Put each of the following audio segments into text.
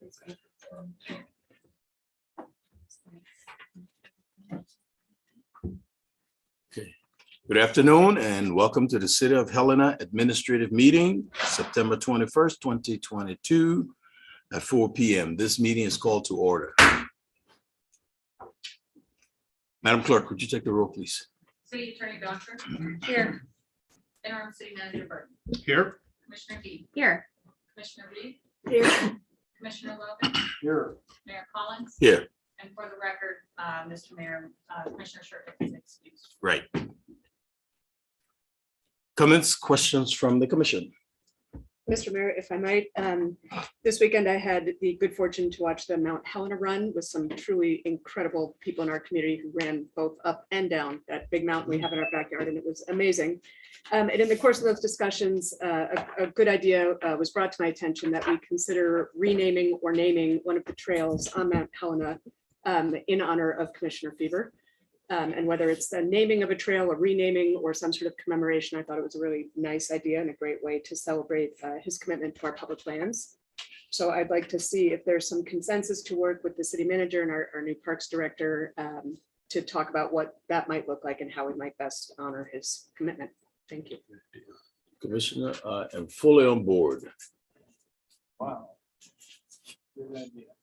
Okay. Good afternoon and welcome to the City of Helena Administrative Meeting, September 21st, 2022 at 4 p.m. This meeting is called to order. Madam Clerk, would you take the roll, please? City Attorney Doctor. Here. Interim City Manager Burton. Here. Commissioner Dean. Here. Commissioner Reed. Here. Commissioner Logan. Here. Mayor Collins. Here. And for the record, Mr. Mayor, Commissioner Sherrick is excused. Right. Comments, questions from the commission? Mr. Mayor, if I might, this weekend I had the good fortune to watch the Mount Helena run with some truly incredible people in our community who ran both up and down that big mountain we have in our backyard, and it was amazing. And in the course of those discussions, a good idea was brought to my attention that we consider renaming or naming one of the trails on Mount Helena in honor of Commissioner Fever. And whether it's the naming of a trail, a renaming, or some sort of commemoration, I thought it was a really nice idea and a great way to celebrate his commitment to our public lands. So I'd like to see if there's some consensus to work with the city manager and our new parks director to talk about what that might look like and how we might best honor his commitment. Thank you. Commissioner, I am fully on board. Wow. Good idea.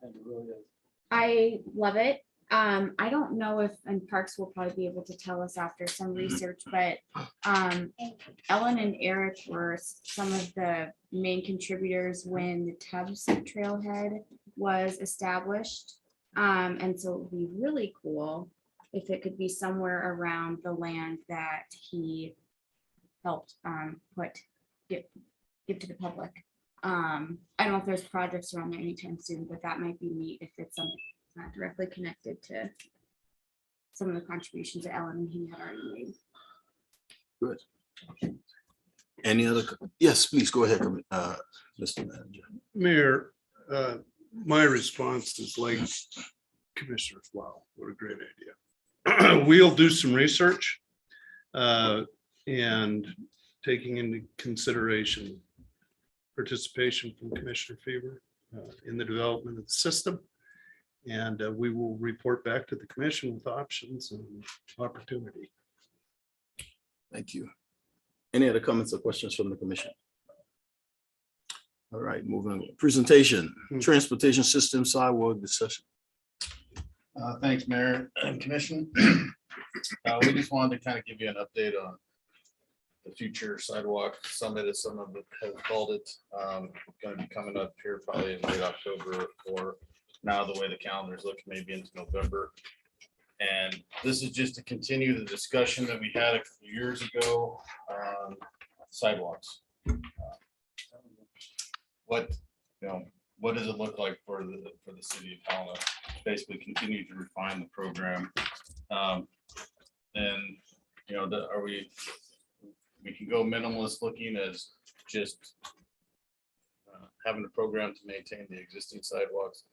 It really is. I love it. I don't know if, and Parks will probably be able to tell us after some research, but Ellen and Eric were some of the main contributors when the Tubbs Trailhead was established. And so it would be really cool if it could be somewhere around the land that he helped give to the public. I don't know if there's projects around there anytime soon, but that might be neat if it's something not directly connected to some of the contributions that Ellen and he had already made. Good. Any other? Yes, please go ahead, Mr. Manager. Mayor, my response is like Commissioner's. Wow, what a great idea. We'll do some research and taking into consideration participation from Commissioner Fever in the development of the system. And we will report back to the commission with options and opportunity. Thank you. Any other comments or questions from the commission? All right, moving on. Presentation, transportation system sidewalk discussion. Thanks, Mayor and Commission. We just wanted to kind of give you an update on the future sidewalk summit, as some of it have called it. Going to be coming up here probably in late October, or now the way the calendar is looking, maybe into November. And this is just to continue the discussion that we had a couple years ago on sidewalks. What does it look like for the city of Helena? Basically continue to refine the program. We can go minimalist looking as just having a program to maintain the existing sidewalks,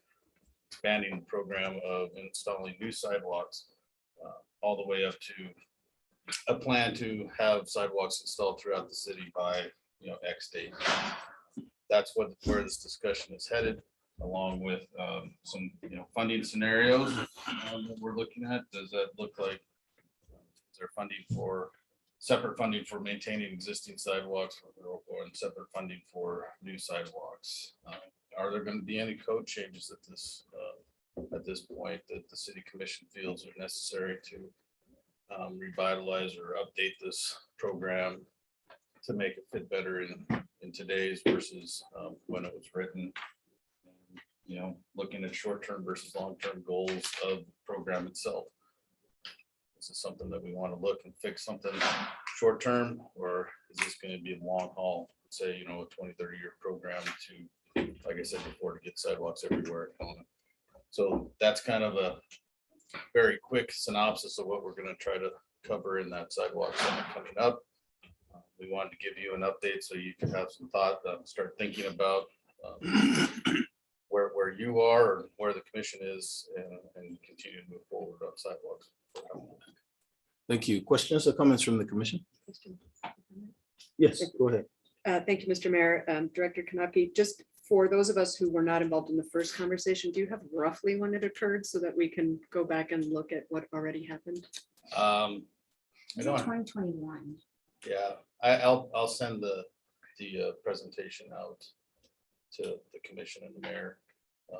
expanding the program of installing new sidewalks, all the way up to a plan to have sidewalks installed throughout the city by X date. That's where this discussion is headed, along with some funding scenarios that we're looking at. Does that look like? Is there separate funding for maintaining existing sidewalks, or separate funding for new sidewalks? Are there going to be any code changes at this point that the city commission feels are necessary to revitalize or update this program to make it fit better in today's versus when it was written? Looking at short-term versus long-term goals of the program itself. Is this something that we want to look and fix something short-term, or is this going to be a long haul, say, a 20-30 year program to, like I said before, to get sidewalks everywhere? So that's kind of a very quick synopsis of what we're going to try to cover in that sidewalk summit coming up. We wanted to give you an update so you can have some thought, start thinking about where you are or where the commission is, and continue to move forward on sidewalks. Thank you. Questions or comments from the commission? Yes, go ahead. Thank you, Mr. Mayor. Director Kanapke, just for those of us who were not involved in the first conversation, do you have roughly when it occurred so that we can go back and look at what already happened? I don't, 2021. yeah, I'll send the presentation out to the commission and the mayor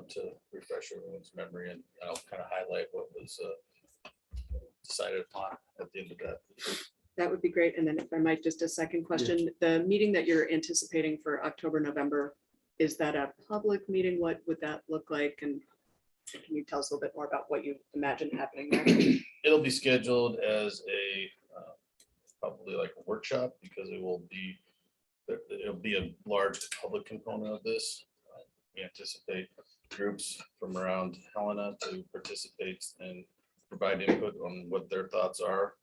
to refresh everyone's memory, and I'll kind of highlight what was decided upon at the end of that. That would be great. And then if I might, just a second question, the meeting that you're anticipating for October, November, is that a public meeting? What would that look like? And can you tell us a little bit more about what you imagine happening there? It'll be scheduled as a probably like a workshop, because it'll be a large public component of this. We anticipate groups from around Helena to participate and provide input on what their thoughts are.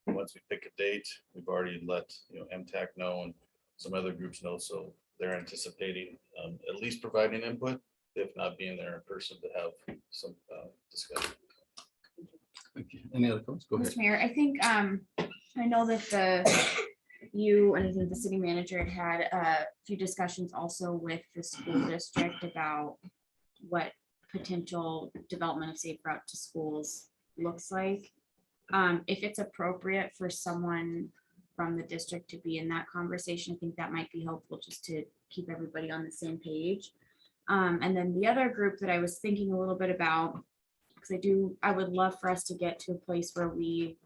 Once we pick a date, we've already let MTAC know and some other groups know, so they're anticipating at least providing input, if not being there in person to have some discussion. Thank you. Any other comments? Go ahead. Mr. Mayor, I think, I know that you and I think the city manager had a few discussions also with the school district about what potential development of safe route to schools looks like. If it's appropriate for someone from the district to be in that conversation, I think that might be helpful just to keep everybody on the same page. And then the other group that I was thinking a little bit about, because I would love for us to get to a place where we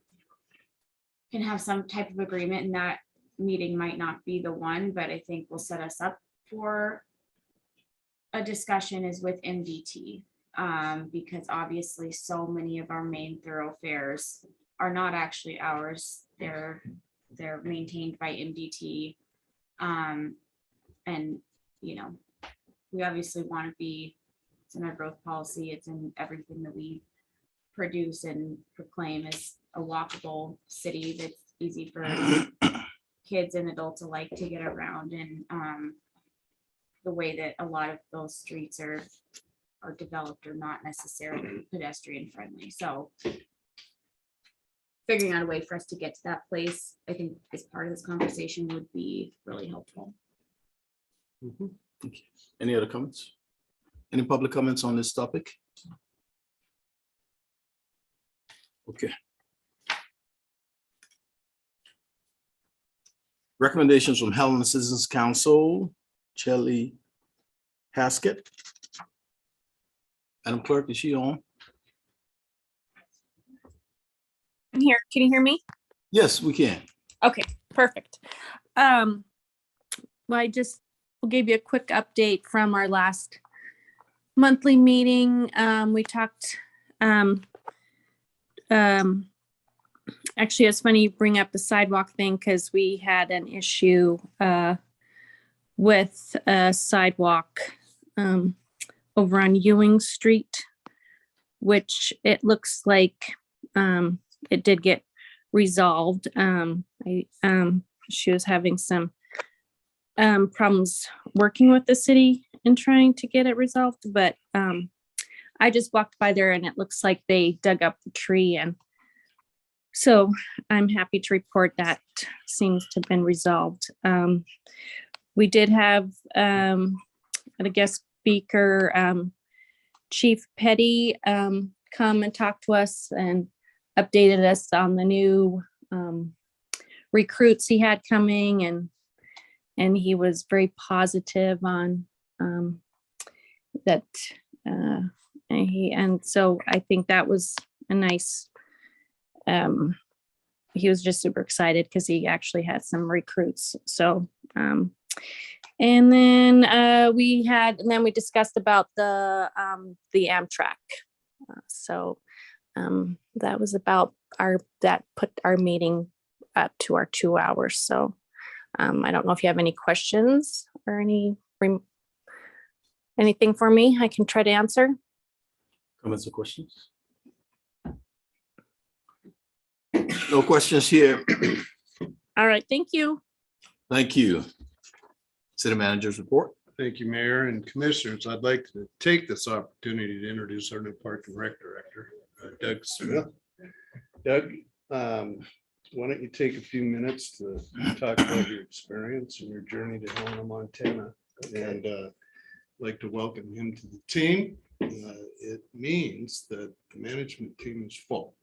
can have some type of agreement, and that meeting might not be the one, but I think will set us up for a discussion, is with MDT. Because obviously so many of our main thoroughfares are not actually ours. They're maintained by MDT. And we obviously want to be, it's in our growth policy, it's in everything that we produce and proclaim as a walkable city that's easy for kids and adults alike to get around. And the way that a lot of those streets are developed are not necessarily pedestrian friendly. So figuring out a way for us to get to that place, I think as part of this conversation would be really helpful. Mhm. Thank you. Any other comments? Any public comments on this topic? Okay. Recommendations from Helena Citizens Council, Chelly Haskett. Madam Clerk, is she on? I'm here. Can you hear me? Yes, we can. Okay, perfect. Well, I just will give you a quick update from our last monthly meeting. We talked, actually, it's funny you bring up the sidewalk thing, because we had an issue with a sidewalk over on Ewing Street, which it looks like it did get resolved. She was having some problems working with the city and trying to get it resolved, but I just walked by there and it looks like they dug up the tree, and so I'm happy to report that seems to have been resolved. We did have a guest speaker, Chief Petty, come and talk to us and updated us on the new recruits he had coming, and he was very positive on that. And so I think that was a nice, he was just super excited because he actually had some recruits. So, and then we discussed about the Amtrak. So that was about that put our meeting up to our 2 hours. So I don't know if you have any questions or anything for me I can try to answer. Comments or questions? No questions here. All right, thank you. Thank you. City Manager's report. Thank you, Mayor and Commissioners. I'd like to take this opportunity to introduce our new Park and Rec Director, Doug Smith. Doug why don't you take a few minutes to talk about your experience and your journey to Helena, Montana? And like to welcome him to the team. It means that the management team is full.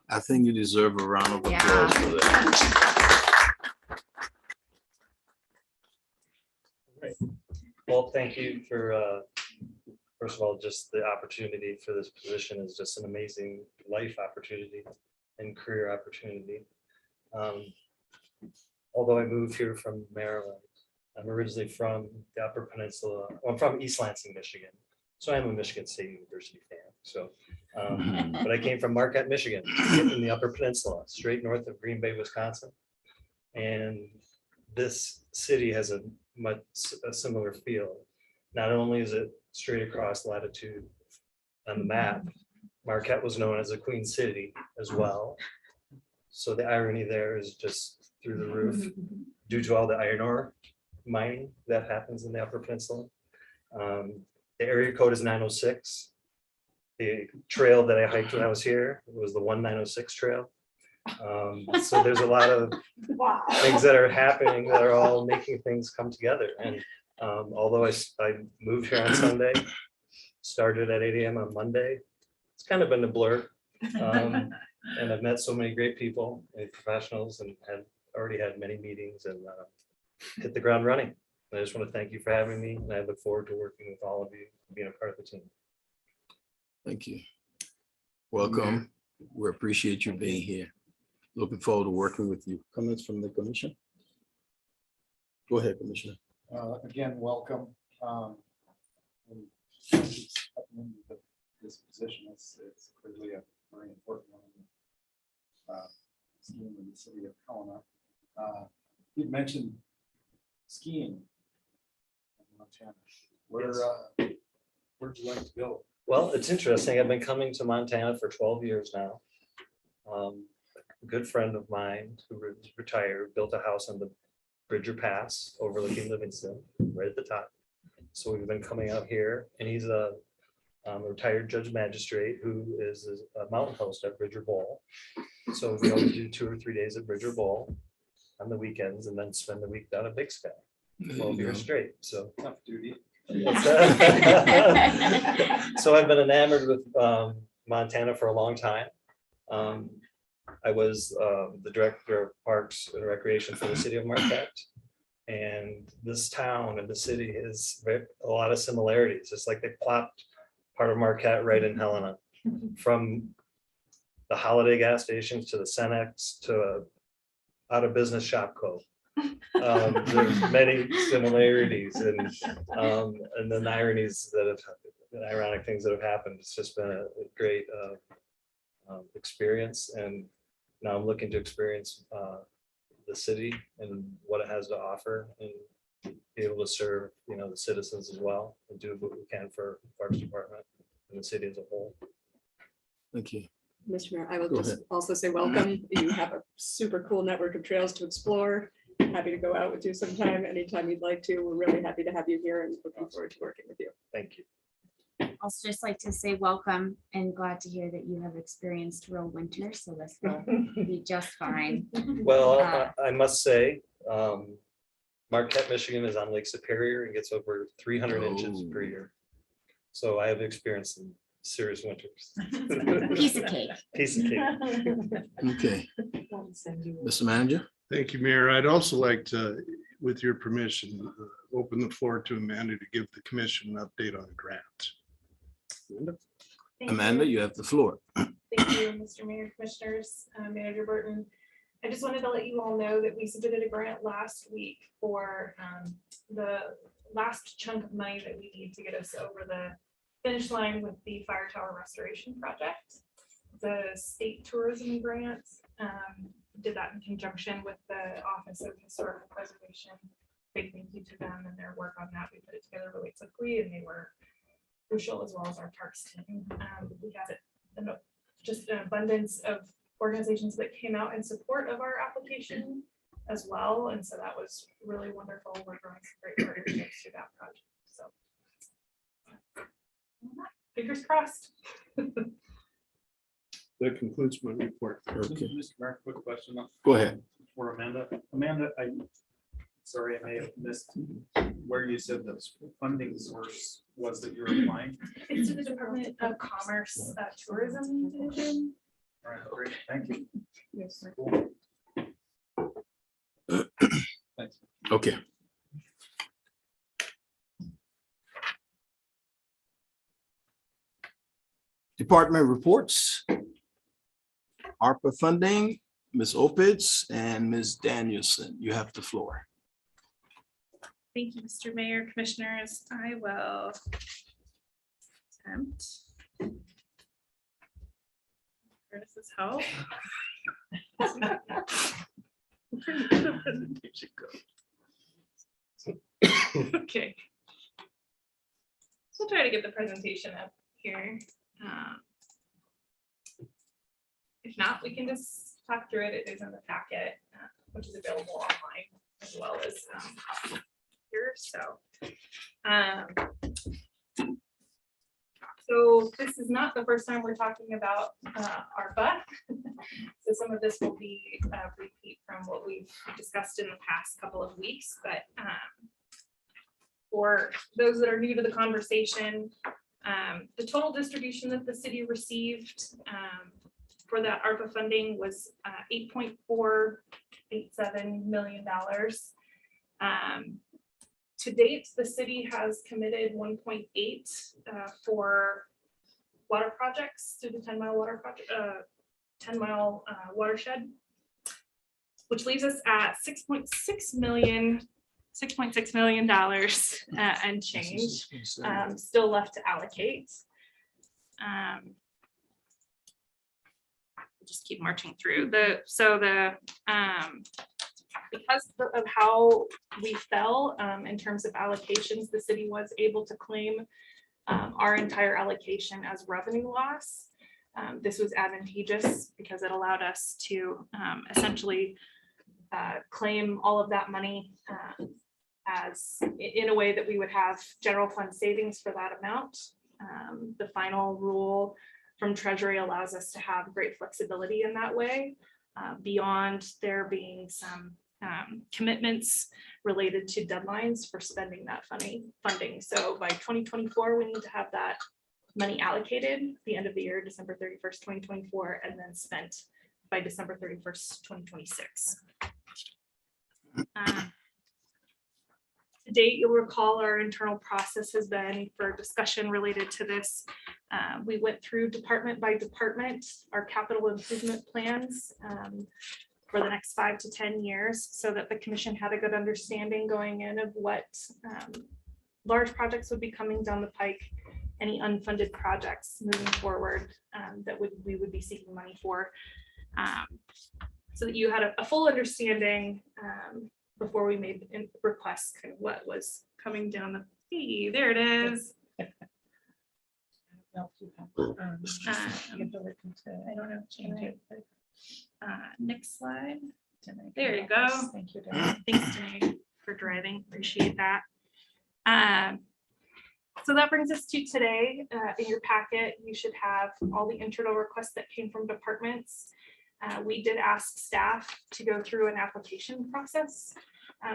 I think you deserve a round of Yeah. applause for that. Well, thank you for, first of all, just the opportunity for this position is just an amazing life opportunity and career opportunity. Although I moved here from Maryland, I'm originally from the Upper Peninsula. I'm from East Lansing, Michigan. So I'm a Michigan State University fan. So, but I came from Marquette, Michigan, in the Upper Peninsula, straight north of Green Bay, Wisconsin. And this city has a similar feel. Not only is it straight across latitude on the map, Marquette was known as a Queen City as well. So the irony there is just through the roof due to all the iron ore mining that happens in the Upper Peninsula. The area code is 906. The trail that I hiked when I was here was the 1906 trail. So there's a lot of things that are happening that are all making things come together. And although I moved here on Sunday, started at 8 a.m. on Monday, it's kind of been a blur. And I've met so many great people and professionals and had already had many meetings and hit the ground running. And I just want to thank you for having me. And I look forward to working with all of you, being a part of the team. Thank you. Welcome. We appreciate you being here. Looking forward to working with you. Comments from the commission? Go ahead, Commissioner. Again, welcome. This position is clearly a very important one. Skiing in the city of Helena. You'd mentioned skiing in Montana. Where'd you like to go? Well, it's interesting. I've been coming to Montana for 12 years now. A good friend of mine who retired built a house on the Bridger Pass overlooking Livingston, right at the top. So we've been coming out here, and he's a retired judge magistrate who is a mountain host at Bridger Bowl. So we always do 2 or 3 days at Bridger Bowl on the weekends, and then spend the week down at Big Sky, 12 years straight. So Tough duty. So I've been enamored with Montana for a long time. I was the director of Parks and Recreation for the city of Marquette. And this town and the city has a lot of similarities. It's like they plopped part of Marquette right in Helena. From the Holiday gas stations to the Cenex to a out of business Shopco. There's many similarities and then ironies that have ironic things that have happened. It's just been a great experience, and now I'm looking to experience the city and what it has to offer, and be able to serve the citizens as well, and do what we can for the Parks Department and the city as a whole. Thank you. Mr. Mayor, I will Go just ahead. also say welcome. You have a super cool network of trails to explore. Happy to go out with you sometime, anytime you'd like to. We're really happy to have you here and looking forward to working with you. Thank you. Also just like to say welcome and glad to hear that you have experienced real winter, so this will be just fine. Well, I must say, Marquette, Michigan is on Lake Superior and gets over 300 inches per year. So I have experienced some serious winters. Piece of cake. Piece of cake. Okay. Mr. Manager? Thank you, Mayor. I'd also like to, with your permission, open the floor to Amanda to give the commission an update on the grant. Amanda, you have the floor. Thank you, Mr. Mayor, Commissioners, Manager Burton. I just wanted to let you all know that we submitted a grant last week for the last chunk of money that we need to get us over the finish line with the fire tower restoration project. The state tourism grant did that in conjunction with the Office of Historical Preservation. Big thank you to them and their work on that. We put it together really quickly, and they were crucial, as well as our parks team. We had just an abundance of organizations that came out in support of our application as well, and so that was really wonderful. We're growing some great partnerships through that project. So fingers crossed. That concludes my report. Okay, Mr. Mayor, quick question go ahead. for Amanda. Amanda, sorry, I may have missed where you said the funding source was that you're applying. It's to the Department of Commerce Tourism Division. All right, great, thank you. Yes, sir. Cool. Thanks. Okay. Department reports. ARPA funding, Ms. Opitz and Ms. Danielson, you have the floor. Thank you, Mr. Mayor, Commissioners. I will attempt. Where does this help? Where did the presentation go? Okay. So We'll try to get the presentation up here. If not, we can just talk through it. It is in the packet, which is available online as well as here. So this is not the first time we're talking about ARPA. So some of this will be a repeat from what we've discussed in the past couple of weeks, but for those that are new to the conversation, the total distribution that the city received for that ARPA funding was $8.487 million. To date, the city has committed 1.8 for water projects through the 10-mile water project, 10-mile watershed, which leaves us at $6.6 million and change still left to allocate. Just keep marching through because of how we fell in terms of allocations, the city was able to claim our entire allocation as revenue loss. This was advantageous because it allowed us to essentially claim all of that money as in a way that we would have general fund savings for that amount. The final rule from Treasury allows us to have great flexibility in that way, beyond there being some commitments related to deadlines for spending that funding. So by 2024, we need to have that money allocated at the end of the year, December 31st, 2024, and then spent by December 31st, 2026. To date, you'll recall our internal process has been for discussion related to this. We went through department by department, our capital improvement plans for the next 5 to 10 years, so that the commission had a good understanding going in of what large projects would be coming down the pike, any unfunded projects moving forward that we would be seeking money for, so that you had a full understanding before we made the request, kind of what was coming down the fee. There it is. I don't know, change it. Next slide. There you go. Thank you. Thanks, Danae, for driving. Appreciate that. So that brings us to today. In your packet, you should have all the internal requests that came from departments. We did ask staff to go through an application process.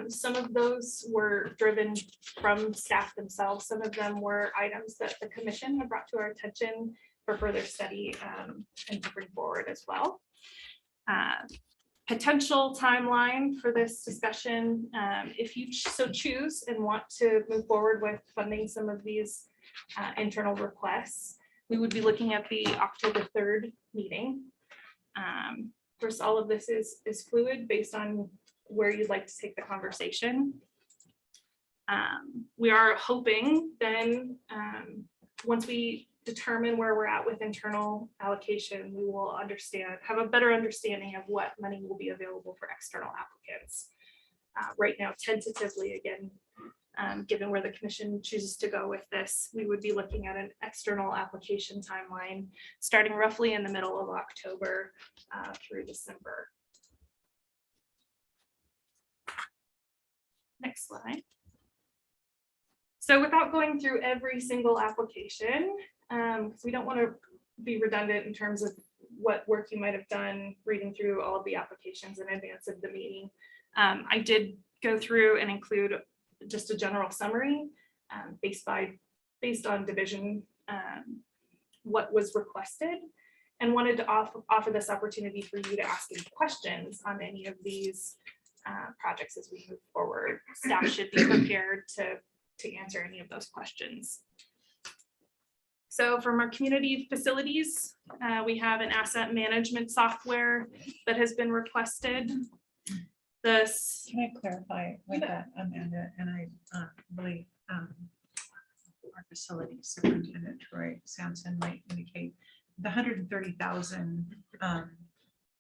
Some of those were driven from staff themselves. Some of them were items that the commission had brought to our attention for further study and to bring forward as well. Potential timeline for this discussion, if you so choose and want to move forward with funding some of these internal requests, we would be looking at the October 3rd meeting. Of course, all of this is fluid based on where you'd like to take the conversation. We are hoping then, once we determine where we're at with internal allocation, we will have a better understanding of what money will be available for external applicants. Right now, tentatively, again, given where the commission chooses to go with this, we would be looking at an external application timeline starting roughly in the middle of October through December. Next slide. So without going through every single application, we don't want to be redundant in terms of what work you might have done reading through all of the applications in advance of the meeting. I did go through and include just a general summary based on division, what was requested, and wanted to offer this opportunity for you to ask any questions on any of these projects as we move forward. Staff should be prepared to answer any of those questions. So from our community facilities, we have an asset management software that has been requested. This, Can I clarify with that, Amanda? And I believe our facilities superintendent Troy Sampson might indicate the 130,000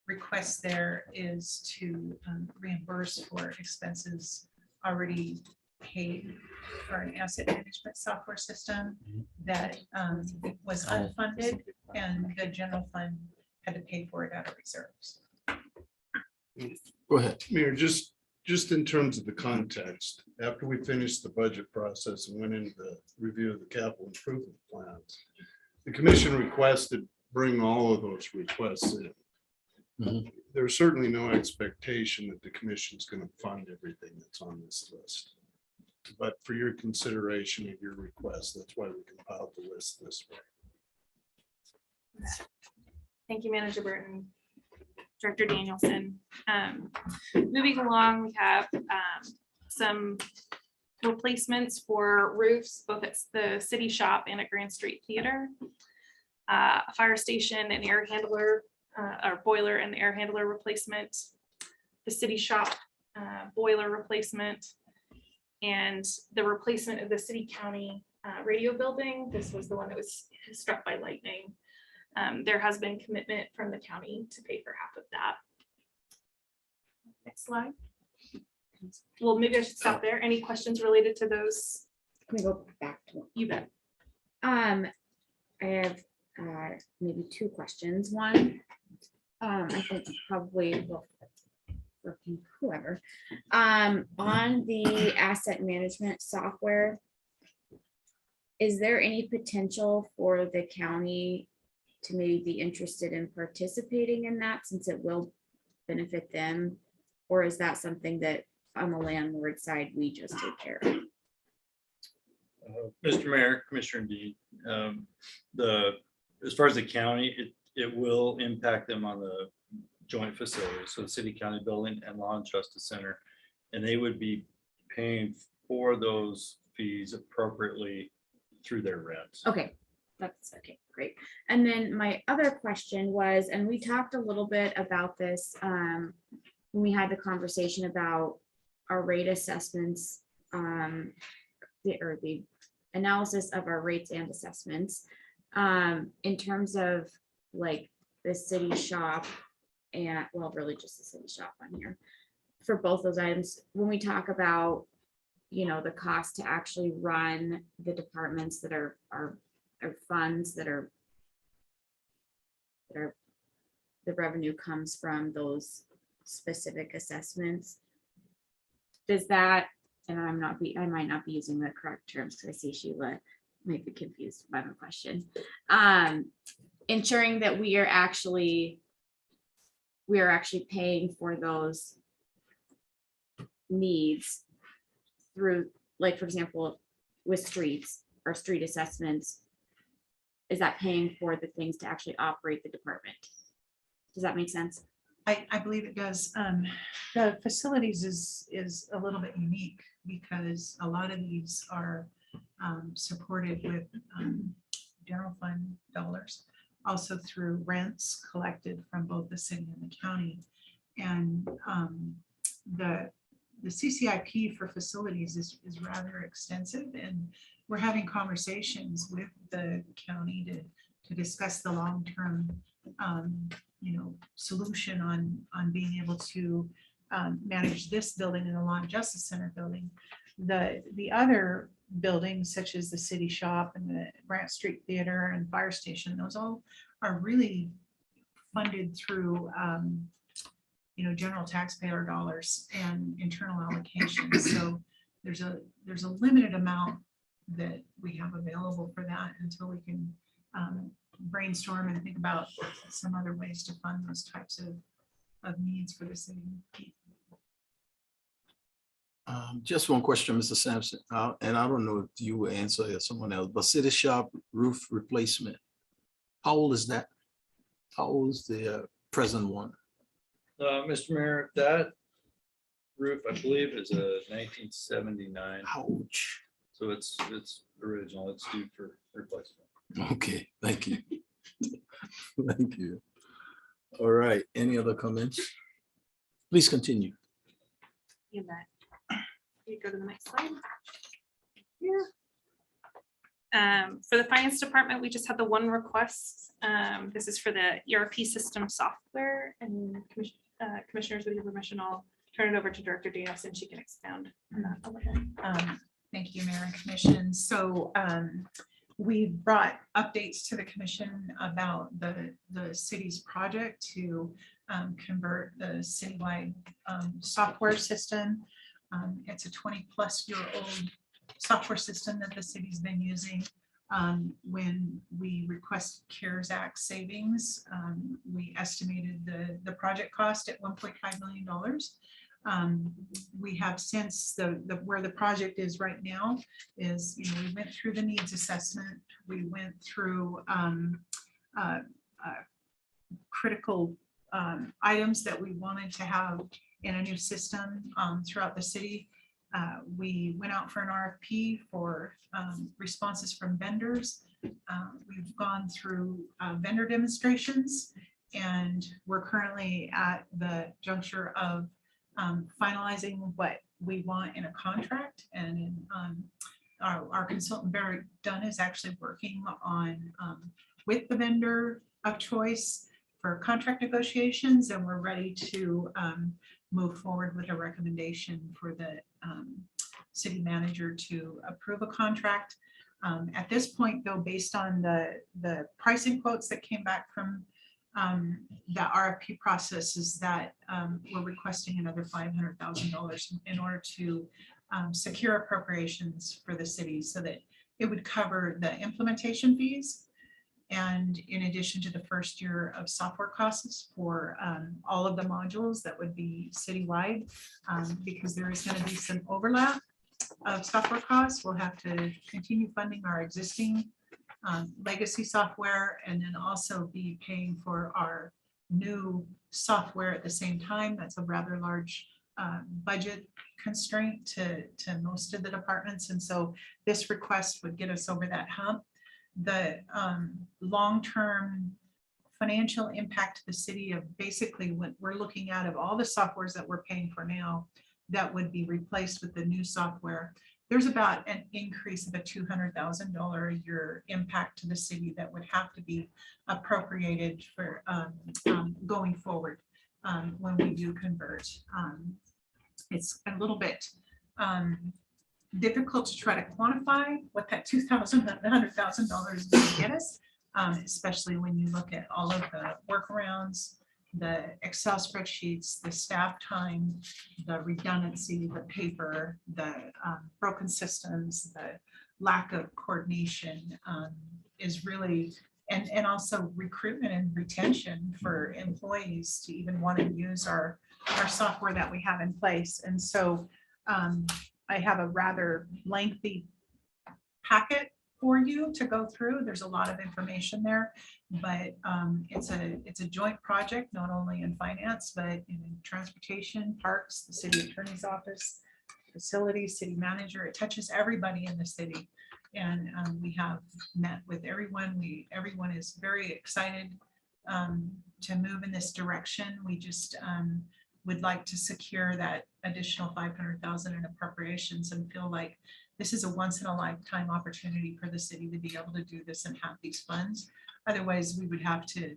request there is to reimburse for expenses already paid for an asset management software system that was unfunded, and the general fund had to pay for it out of reserves. Go ahead. Mayor, just in terms of the context, after we finished the budget process and went into the review of the capital improvement plans, the commission requested bring all of those requests in. Mhm. There's certainly no expectation that the commission is going to fund everything that's on this list. But for your consideration of your request, that's why we compiled the list this way. thank you, Manager Burton, Director Danielson. Moving along, we have some replacements for roofs, both at the city shop and at Grand Street Theater. A fire station and air handler, or boiler and air handler replacement, the city shop boiler replacement, and the replacement of the city county radio building. This was the one that was struck by lightning. There has been commitment from the county to pay for half of that. Next slide. Well, maybe I should stop there. Any questions related to those? Can we go back to one? You bet. I have maybe two questions. One, I think probably, well, for whoever, on the asset management software, is there any potential for the county to maybe be interested in participating in that, since it will benefit them? Or is that something that on the landlord side, we just take care of? Mr. Mayor, Commissioner D, as far as the county, it will impact them on the joint facilities, so the city county building and law and justice center, and they would be paying for those fees appropriately through their rents. Okay, that's okay, great. And then my other question was, and we talked a little bit about this when we had the conversation about our rate assessments, the analysis of our rates and assessments, in terms of like the city shop and, well, really just the city shop on here. For both those items, when we talk about, you know, the cost to actually run the departments that are funds that are the revenue comes from those specific assessments. Does that, and I might not be using the correct terms because I see Sheila might be confused by my question. Ensuring that we are actually paying for those needs through, like, for example, with streets or street assessments, is that paying for the things to actually operate the department? Does that make sense? I believe it does. The facilities is a little bit unique because a lot of these are supported with general fund dollars, also through rents collected from both the city and the county. And the CCIP for facilities is rather extensive, and we're having conversations with the county to discuss the long-term solution on being able to manage this building and the Law and Justice Center building. The other buildings, such as the city shop and the Grant Street Theater and fire station, those all are really funded through general taxpayer dollars and internal allocations. So there's a limited amount that we have available for that until we can brainstorm and think about some other ways to fund those types of needs for the city. Just one question, Mr. Sampson, and I don't know if you will answer or someone else, but city shop roof replacement. How old is that? How old is the present one? Mr. Mayor, that roof, I believe, is a 1979. Ouch. So it's original. It's due for replacement. Okay, thank you. Thank you. All right, any other comments? Please continue. You bet. You go to the next slide. Yeah. For the finance department, we just had the one request. This is for the ERP system software, and commissioners, with your permission, I'll turn it over to Director Diaz and she can expound on that a little. Thank you, Mayor and Commission. So we brought updates to the commission about the city's project to convert the citywide software system. It's a 20-plus-year-old software system that the city's been using. When we requested CARES Act savings, we estimated the project cost at $1.5 million. We have since where the project is right now is, we went through the needs assessment. We went through critical items that we wanted to have in a new system throughout the city. We went out for an RFP for responses from vendors. We've gone through vendor demonstrations, and we're currently at the juncture of finalizing what we want in a contract. And our consultant Barry Dunn is actually working on with the vendor of choice for contract negotiations, and we're ready to move forward with a recommendation for the city manager to approve a contract. At this point, though, based on the pricing quotes that came back from the RFP process, is that we're requesting another $500,000 in order to secure appropriations for the city so that it would cover the implementation fees. And in addition to the first year of software costs for all of the modules that would be citywide, because there is going to be some overlap of software costs, we'll have to continue funding our existing legacy software and then also be paying for our new software at the same time. That's a rather large budget constraint to most of the departments. And so this request would get us over that hump. The long-term financial impact to the city of basically what we're looking at of all the softwares that we're paying for now that would be replaced with the new software, there's about an increase of a $200,000 a year impact to the city that would have to be appropriated for going forward when we do convert. It's a little bit difficult to try to quantify what that $100,000 is going to get us, especially when you look at all of the workarounds, the Excel spreadsheets, the staff time, the redundancy, the paper, the broken systems, the lack of coordination is really, and also recruitment and retention for employees to even want to use our software that we have in place. And so I have a rather lengthy packet for you to go through. There's a lot of information there, but it's a joint project, not only in finance, but in transportation, parks, the city attorney's office, facilities, city manager. It touches everybody in the city. And we have met with everyone. Everyone is very excited to move in this direction. We just would like to secure that additional $500,000 in appropriations and feel like this is a once in a lifetime opportunity for the city to be able to do this and have these funds. Otherwise, we would have to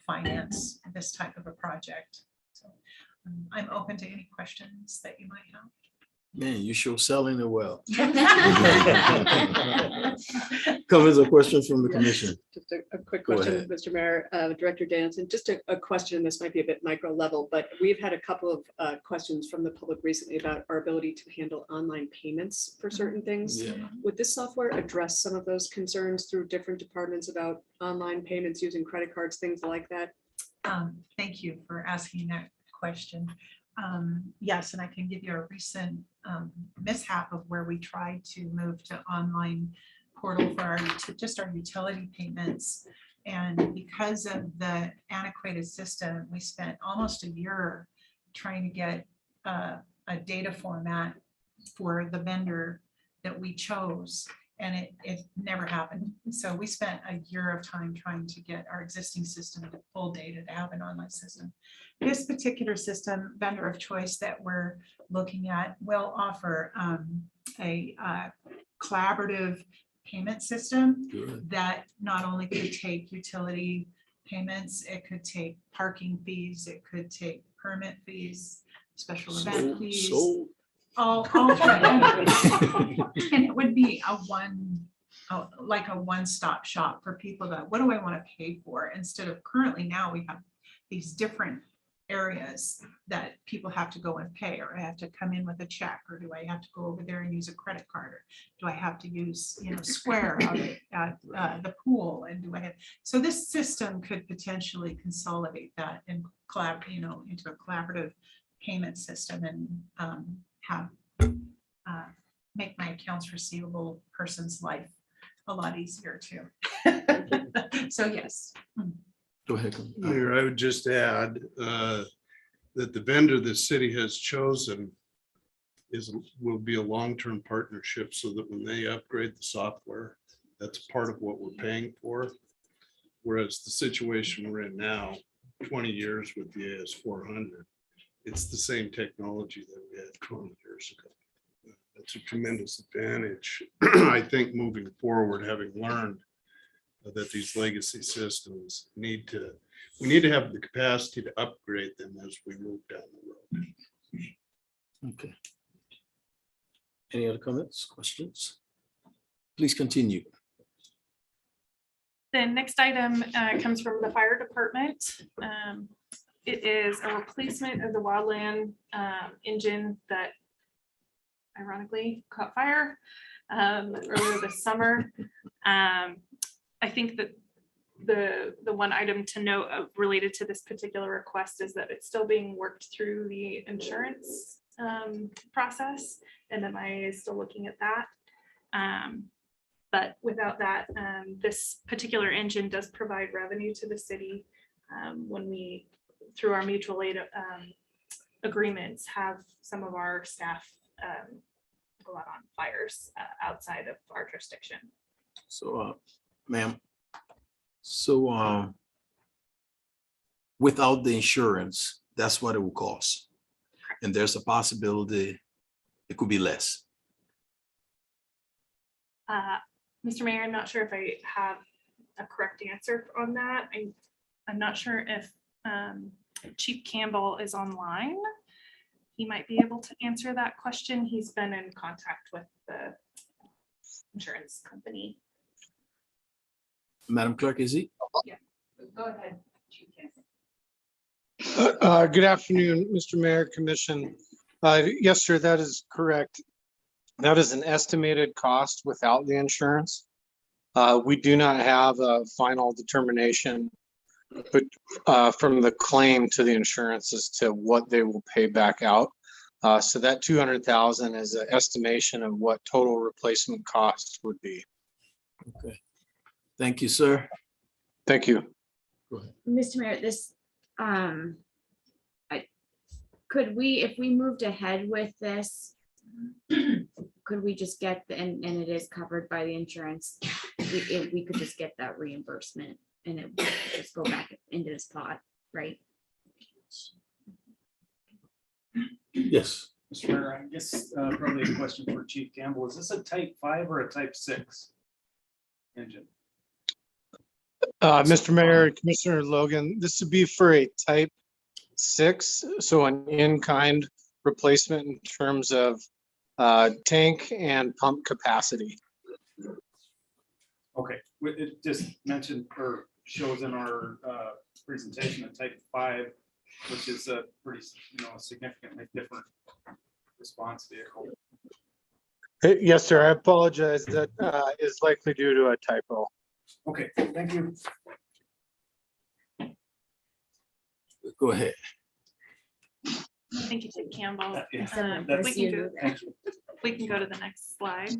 finance this type of a project. So I'm open to any questions that you might have. Man, you sure selling it well. Comments or questions from the commission? Just a quick Go question, ahead. Mr. Mayor, Director Danielson, just a question, this might be a bit micro level, but we've had a couple of questions from the public recently about our ability to handle online payments for certain things. Yeah. Would this software address some of those concerns through different departments about online payments using credit cards, things like that? Thank you for asking that question. Yes, and I can give you a recent mishap of where we tried to move to online portal for just our utility payments. And because of the antiquated system, we spent almost a year trying to get a data format for the vendor that we chose. And it never happened. So we spent a year of time trying to get our existing system to pull data to have an online system. This particular system, vendor of choice that we're looking at, will offer a collaborative payment system Good. that not only could take utility payments, it could take parking fees, it could take permit fees, special event fees. So, All and it would be like a one-stop shop for people that, what do I want to pay for? Instead of currently now we have these different areas that people have to go and pay, or I have to come in with a check, or do I have to go over there and use a credit card, or do I have to use, Square at the pool, and do I have, so this system could potentially consolidate that and into a collaborative payment system and have make my accounts receivable person's life a lot easier too. So yes. go ahead. Mayor, I would just add that the vendor the city has chosen will be a long-term partnership, so that when they upgrade the software, that's part of what we're paying for. Whereas the situation we're in now, 20 years with the AS400, it's the same technology that we had 20 years ago. That's a tremendous advantage, I think, moving forward, having learned that these legacy systems we need to have the capacity to upgrade them as we move down the road. Okay. Any other comments, questions? Please continue. The next item comes from the fire department. It is a replacement of the wildland engine that ironically caught fire earlier this summer. I think that the one item to note related to this particular request is that it's still being worked through the insurance process, and MIA is still looking at that. But without that, this particular engine does provide revenue to the city when we, through our mutual aid agreements, have some of our staff go out on fires outside of our jurisdiction. So, ma'am, so without the insurance, that's what it will cost. And there's a possibility it could be less. Mr. Mayor, I'm not sure if I have a correct answer on that. I'm not sure if Chief Campbell is online. He might be able to answer that question. He's been in contact with the insurance company. Madam Clerk, is he? Go ahead, Chief Campbell. Good afternoon, Mr. Mayor, Commission. Yes, sir, that is correct. That is an estimated cost without the insurance. We do not have a final determination, but from the claim to the insurance as to what they will pay back out. So that 200,000 is an estimation of what total replacement costs would be. Okay. Thank you, sir. Thank you. Go ahead. Mr. Mayor, this, could we, if we moved ahead with this, could we just get, and it is covered by the insurance, we could just get that reimbursement and it would just go back into this pot, right? Yes. Mr. Mayor, I guess probably a question for Chief Campbell. Is this a type 5 or a type 6 engine? Mr. Mayor, Commissioner Logan, this would be for a type 6, so an in-kind replacement in terms of tank and pump capacity. Okay, it just mentioned or shows in our presentation a type 5, which is a pretty, significantly different response vehicle. Yes, sir. I apologize. That is likely due to a typo. Okay, thank you. Go ahead. Thank you, Chief Campbell. Yeah, We that's- can go, Thank you. we can go to the next slide.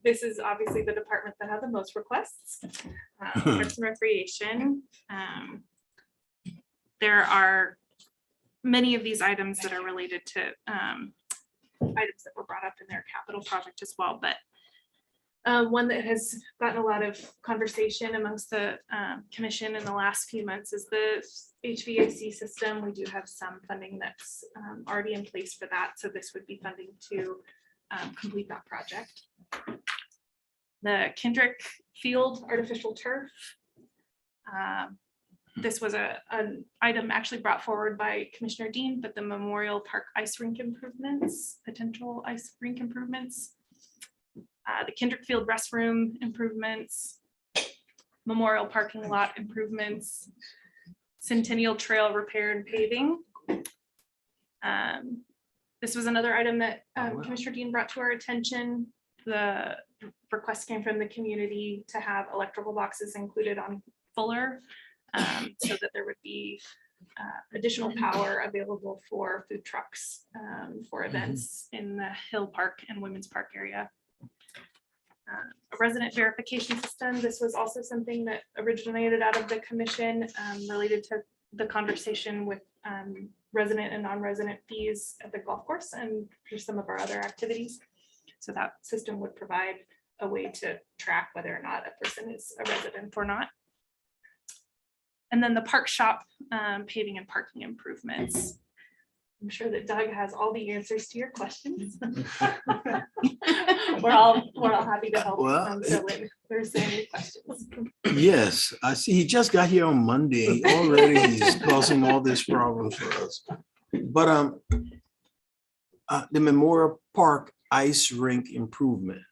This is obviously the department that had the most requests. Parks and Recreation. There are many of these items that are related to items that were brought up in their capital project as well, but one that has gotten a lot of conversation amongst the commission in the last few months is the HVAC system. We do have some funding that's already in place for that, so this would be funding to complete that project. The Kendrick Field artificial turf. This was an item actually brought forward by Commissioner Dean, but the Memorial Park ice rink improvements, potential ice rink improvements. The Kendrick Field restroom improvements, Memorial parking lot improvements, Centennial Trail repair and paving. This was another item that Commissioner Dean brought to our attention. The request came from the community to have electrical boxes included on Fuller, so that there would be additional power available for food trucks for events in the Hill Park and Women's Park area. A resident verification system. This was also something that originated out of the commission related to the conversation with resident and non-resident fees at the golf course and for some of our other activities. So that system would provide a way to track whether or not a person is a resident or not. And then the park shop paving and parking improvements. I'm sure that Doug has all the answers to your questions. We're all happy to help. Well, So if there's any questions. Yes, I see. He just got here on Monday. Already he's causing all these problems for us. But the Memorial Park ice rink improvement.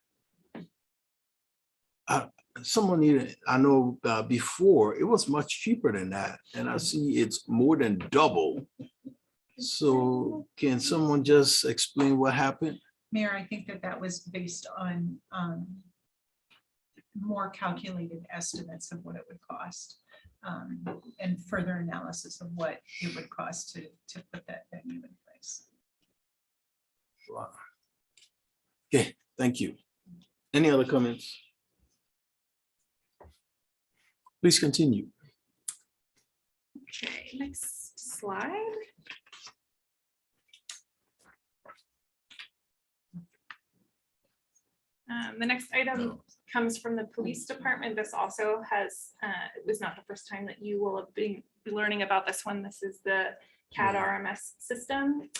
Someone needed, I know before it was much cheaper than that, and I see it's more than double. So can someone just explain what happened? Mayor, I think that was based on more calculated estimates of what it would cost and further analysis of what it would cost to put that venue in place. Wow. Okay, thank you. Any other comments? Please continue. Okay, next slide. The next item comes from the police department. This also has, it was not the first time that you will have been learning about this one. This is the CAD RMS system.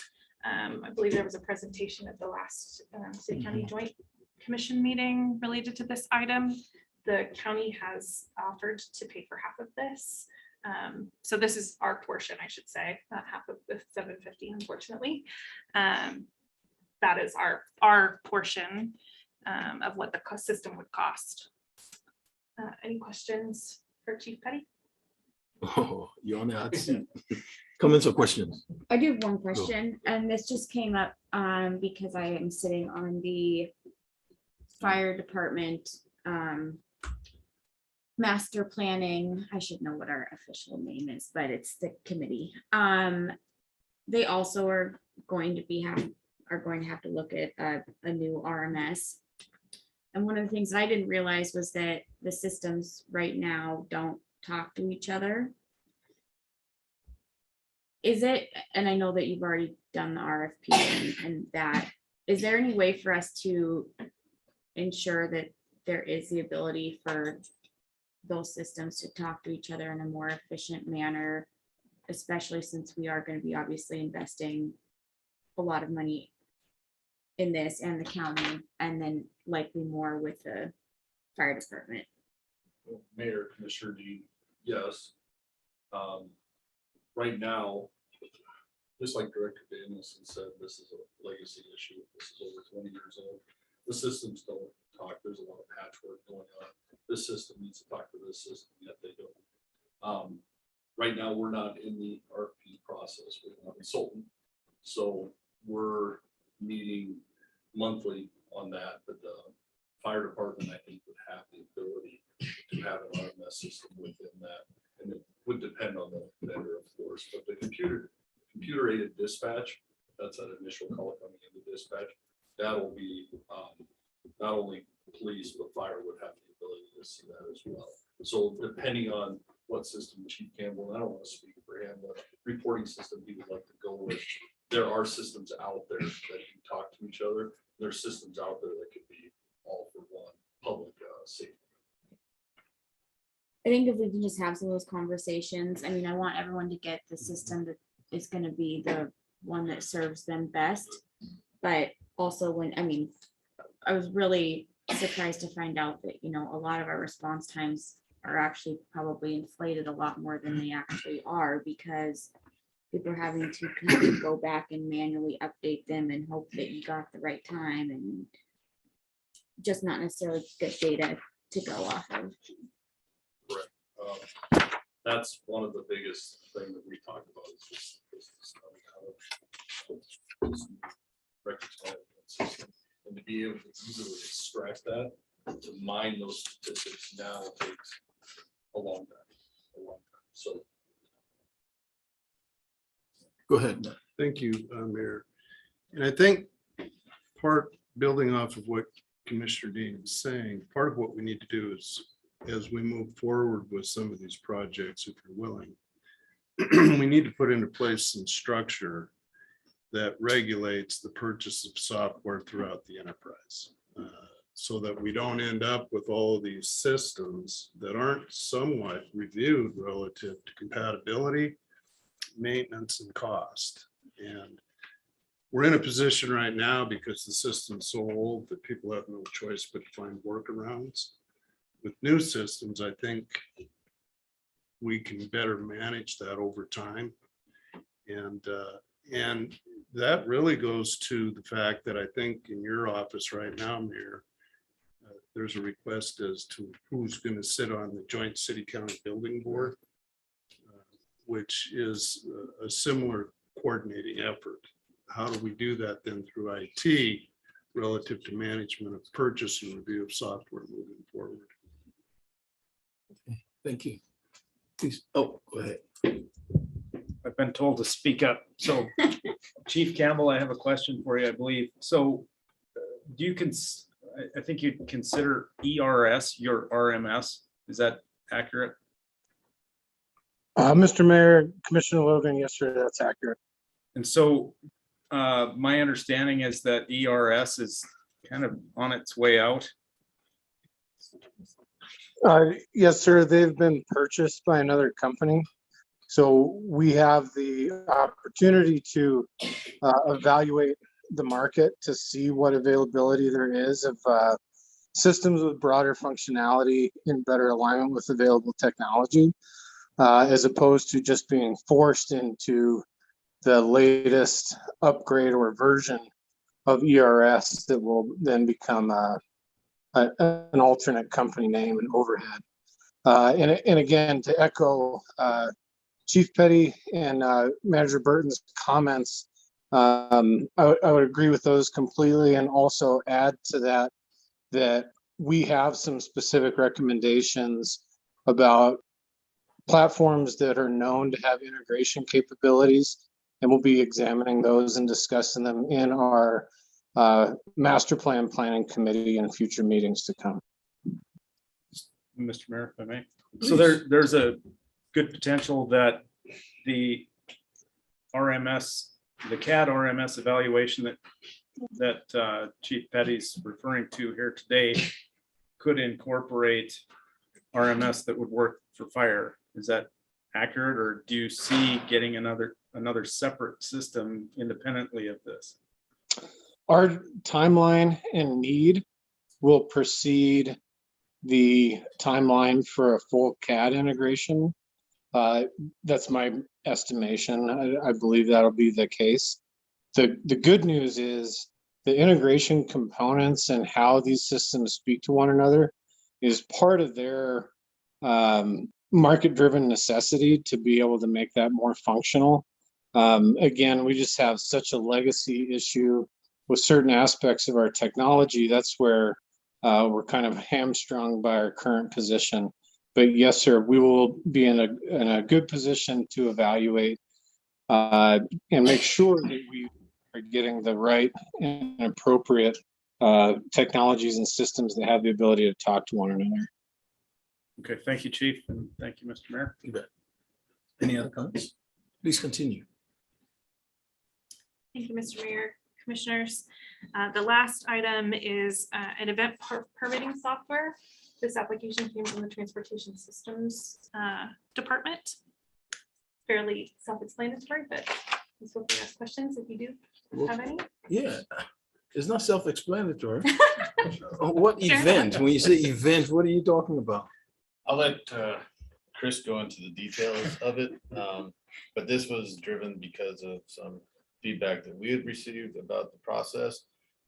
I believe there was a presentation at the last City County Joint Commission meeting related to this item. The county has offered to pay for half of this. So this is our portion, I should say, not half of the $750, unfortunately. That is our portion of what the system would cost. Any questions for Chief Petty? Oh, you're on the hot seat. Comments or questions? I do have one question, and this just came up because I am sitting on the fire department master planning. I should know what our official name is, but it's the committee. They also are going to have to look at a new RMS. And one of the things that I didn't realize was that the systems right now don't talk to each other. Is it, and I know that you've already done the RFP and that, is there any way for us to ensure that there is the ability for those systems to talk to each other in a more efficient manner, especially since we are going to be obviously investing a lot of money in this and the county, and then likely more with the fire department? Mayor, Commissioner Dean, yes. Right now, just like Director Danielson said, this is a legacy issue. This is over 20 years old. The systems don't talk. There's a lot of patchwork going on. This system needs to talk to this system, yet they don't. Right now, we're not in the RFP process. We have a consultant. So we're meeting monthly on that, but the fire department, I think, would have the ability to have an RMS system within that. And it would depend on the vendor, of course, but the computer aided dispatch, that's an initial call coming into dispatch. That'll be not only police, but fire would have the ability to see that as well. So depending on what system Chief Campbell, and I don't want to speak for him, the reporting system he would like to go with. There are systems out there that can talk to each other. There's systems out there that could be all for one public safety. I think if we can just have some of those conversations, I mean, I want everyone to get the system that is gonna be the one that serves them best. But also when, I mean, I was really surprised to find out that, you know, a lot of our response times are actually probably inflated a lot more than they actually are, because people are having to kind of go back and manually update them and hope that you got the right time, and just not necessarily good data to go off of. Correct. That's one of the biggest thing that we talk about is this records management system. And to be able to easily extract that, to mine those statistics now takes a long time. So. Go ahead. Thank you, Mayor. And I think building off of what Commissioner Dean is saying, part of what we need to do is, as we move forward with some of these projects, if you're willing, we need to put into place some structure that regulates the purchase of software throughout the enterprise, so that we don't end up with all of these systems that aren't somewhat reviewed relative to compatibility, maintenance, and cost. And we're in a position right now, because the system's so old, that people have no choice but to find workarounds. With new systems, I think we can better manage that over time. And that really goes to the fact that I think in your office right now, Mayor, there's a request as to who's going to sit on the Joint City County Building Board, which is a similar coordinating effort. How do we do that then through IT relative to management of purchase and review of software moving forward? Thank you. Please, oh, go ahead. I've been told to speak up. So Chief Campbell, I have a question for you, I believe. So do you I think you'd consider ERS your RMS. Is that accurate? Mr. Mayor, Commissioner Logan, yes, sir, that's accurate. And so my understanding is that ERS is kind of on its way out. Yes, sir, they've been purchased by another company. So we have the opportunity to evaluate the market to see what availability there is of systems with broader functionality in better alignment with available technology, as opposed to just being forced into the latest upgrade or version of ERS that will then become an alternate company name and overhead. And again, to echo Chief Petty and Manager Burton's comments, I would agree with those completely, and also add to that we have some specific recommendations about platforms that are known to have integration capabilities, and we'll be examining those and discussing them in our master plan planning committee in future meetings to come. Mr. Mayor, if I may. So there's a good potential that the RMS, the CAD RMS evaluation that Chief Petty's referring to here today could incorporate RMS that would work for fire. Is that accurate, or do you see getting another separate system independently of this? Our timeline and need will precede the timeline for a full CAD integration. That's my estimation. I believe that'll be the case. The good news is the integration components and how these systems speak to one another is part of their market-driven necessity to be able to make that more functional. Again, we just have such a legacy issue with certain aspects of our technology. That's where we're kind of hamstrung by our current position. But yes, sir, we will be in a good position to evaluate and make sure that we are getting the right and appropriate technologies and systems that have the ability to talk to one another. Okay, thank you, Chief, and thank you, Mr. Mayor. You bet. Any other comments? Please continue. Thank you, Mr. Mayor, Commissioners. The last item is an event permitting software. This application came from the Transportation Systems Department. Fairly self-explanatory, but please feel free to ask questions if you do have any. Yeah, it's not self-explanatory. What Sure. event? When you say event, what are you talking about? I'll let Chris go into the details of it. But this was driven because of some feedback that we had received about the process.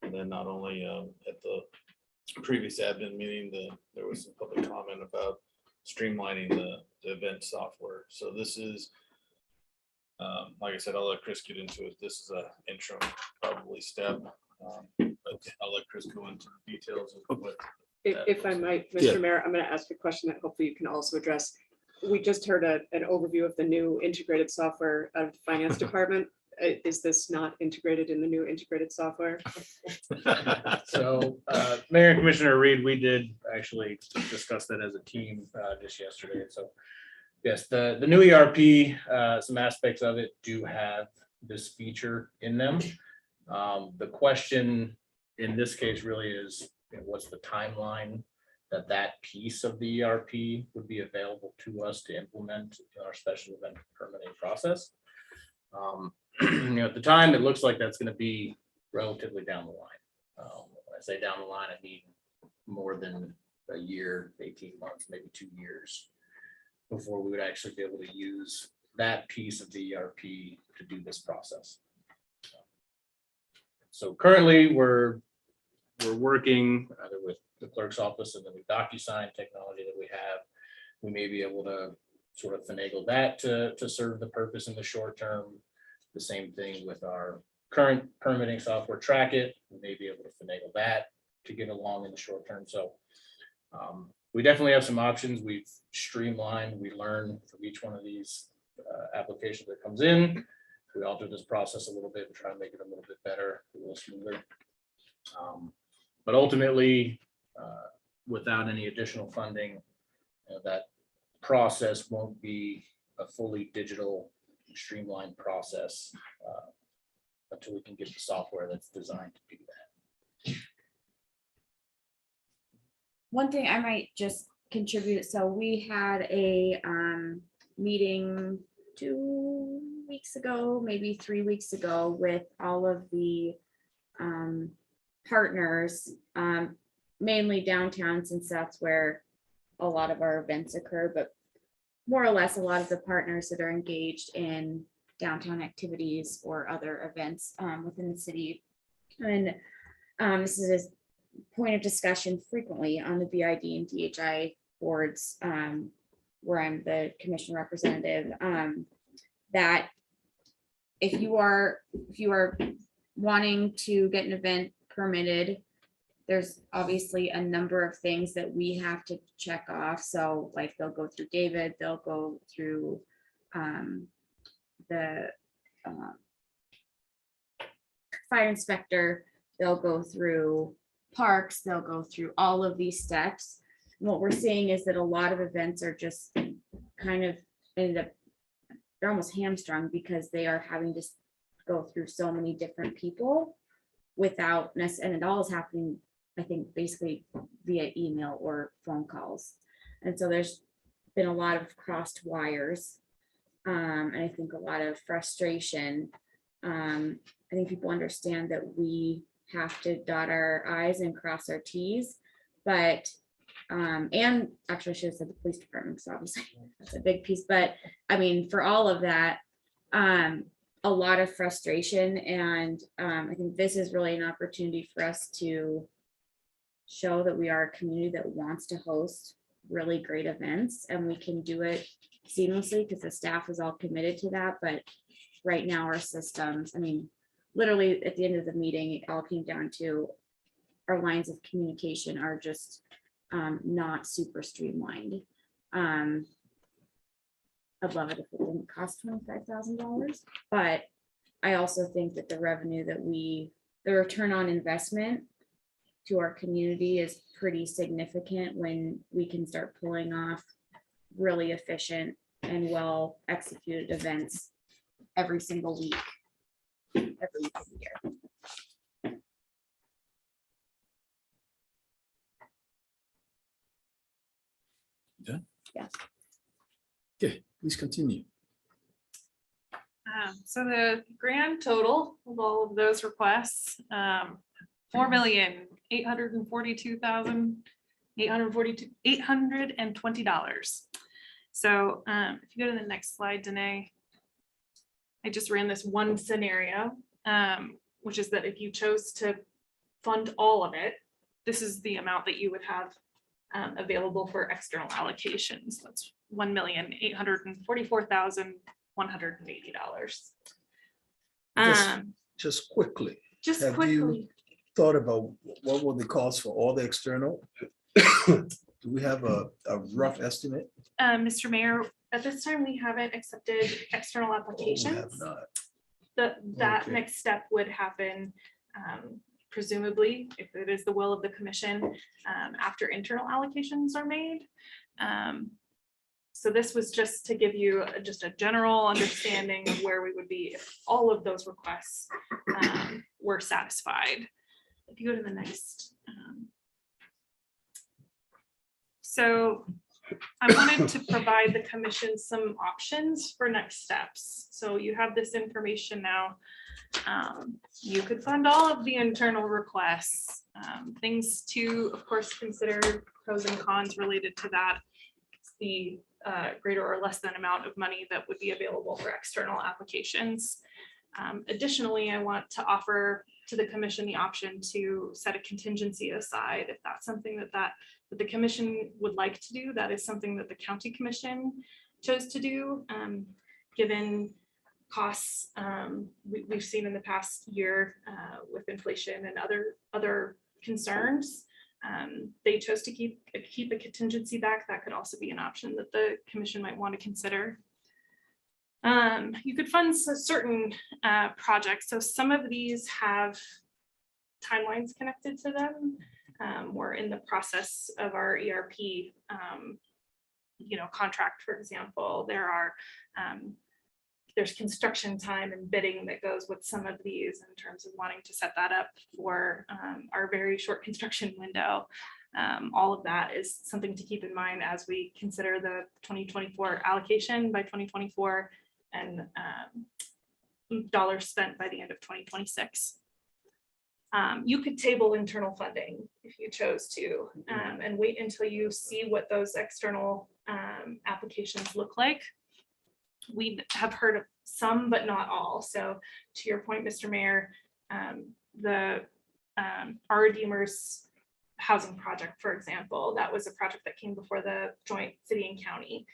And then not only at the previous admin meeting, there was some public comment about streamlining the event software. So this is, like I said, I'll let Chris get into it. This is an interim probably step. But I'll let Chris go into the details of what. If I might, Yeah. Mr. Mayor, I'm going to ask a question that hopefully you can also address. We just heard an overview of the new integrated software out of the finance department. Is this not integrated in the new integrated software? So, Mayor and Commissioner Reed, we did actually discuss that as a team just yesterday. So, yes, the new ERP, some aspects of it do have this feature in them. The question in this case really is, what's the timeline that piece of the ERP would be available to us to implement our special event permitting process? At the time, it looks like that's going to be relatively down the line. When I say down the line, I mean more than a year, 18 months, maybe 2 years before we would actually be able to use that piece of the ERP to do this process. So currently we're working either with the clerk's office and the new DocuSign technology that we have. We may be able to sort of finagle that to serve the purpose in the short term. The same thing with our current permitting software, Track It. We may be able to finagle that to get along in the short term. So we definitely have some options. We've streamlined, we learn from each one of these applications that comes in. We alter this process a little bit and try to make it a little bit better, a little smoother. But ultimately, without any additional funding, that process won't be a fully digital streamlined process until we can get the software that's designed to do that. One thing I might just contribute, so we had a meeting 2 weeks ago, maybe 3 weeks ago, with all of the partners, mainly downtown, since that's where a lot of our events occur, but more or less a lot of the partners that are engaged in downtown activities or other events within the city. And this is a point of discussion frequently on the BID and DHI boards, where I'm the commission representative, that if you are wanting to get an event permitted, there's obviously a number of things that we have to check off. So like they'll go through David, they'll go through the fire inspector, they'll go through parks, they'll go through all of these steps. And what we're seeing is that a lot of events are just kind of ended up, they're almost hamstrung because they are having to go through so many different people without, and it all is happening, I think, basically via email or phone calls. And so there's been a lot of crossed wires. And I think a lot of frustration. I think people understand that we have to dot our I's and cross our T's, but And actually I should have said the police department, so obviously that's a big piece, but I mean, for all of that, a lot of frustration, and I think this is really an opportunity for us to show that we are a community that wants to host really great events, and we can do it seamlessly because the staff is all committed to that. But right now our systems, I mean, literally at the end of the meeting, it all came down to our lines of communication are just not super streamlined. I'd love it if it didn't cost $25,000, but I also think that the revenue that the return on investment to our community is pretty significant when we can start pulling off really efficient and well executed events every single week, every week of the year. Yeah. Yes. Okay, please continue. So the grand total of all of those requests, $4,842,820. So if you go to the next slide, Danae, I just ran this one scenario, which is that if you chose to fund all of it, this is the amount that you would have available for external allocations. That's $1,844,180. Just quickly, Just have quickly. you thought about what will the cost for all the external? Do we have a rough estimate? Mr. Mayor, at this time, we haven't accepted external We have applications. not. That Okay. next step would happen presumably, if it is the will of the commission, after internal allocations are made. So this was just to give you just a general understanding of where we would be if all of those requests were satisfied. If you go to the next. So I wanted to provide the commission some options for next steps. So you have this information now. You could fund all of the internal requests. Things to, of course, consider pros and cons related to that. The greater or less than amount of money that would be available for external applications. Additionally, I want to offer to the commission the option to set a contingency aside if that's something that the commission would like to do. That is something that the county commission chose to do, given costs we've seen in the past year with inflation and other concerns. They chose to keep a contingency back. That could also be an option that the commission might want to consider. You could fund certain projects. So some of these have timelines connected to them. We're in the process of our ERP, contract, for example. There's construction time and bidding that goes with some of these in terms of wanting to set that up for our very short construction window. All of that is something to keep in mind as we consider the 2024 allocation by 2024 and dollars spent by the end of 2026. You could table internal funding if you chose to, and wait until you see what those external applications look like. We have heard of some, but not all. So to your point, Mr. Mayor, our Redeemers housing project, for example, that was a project that came before the joint city and county.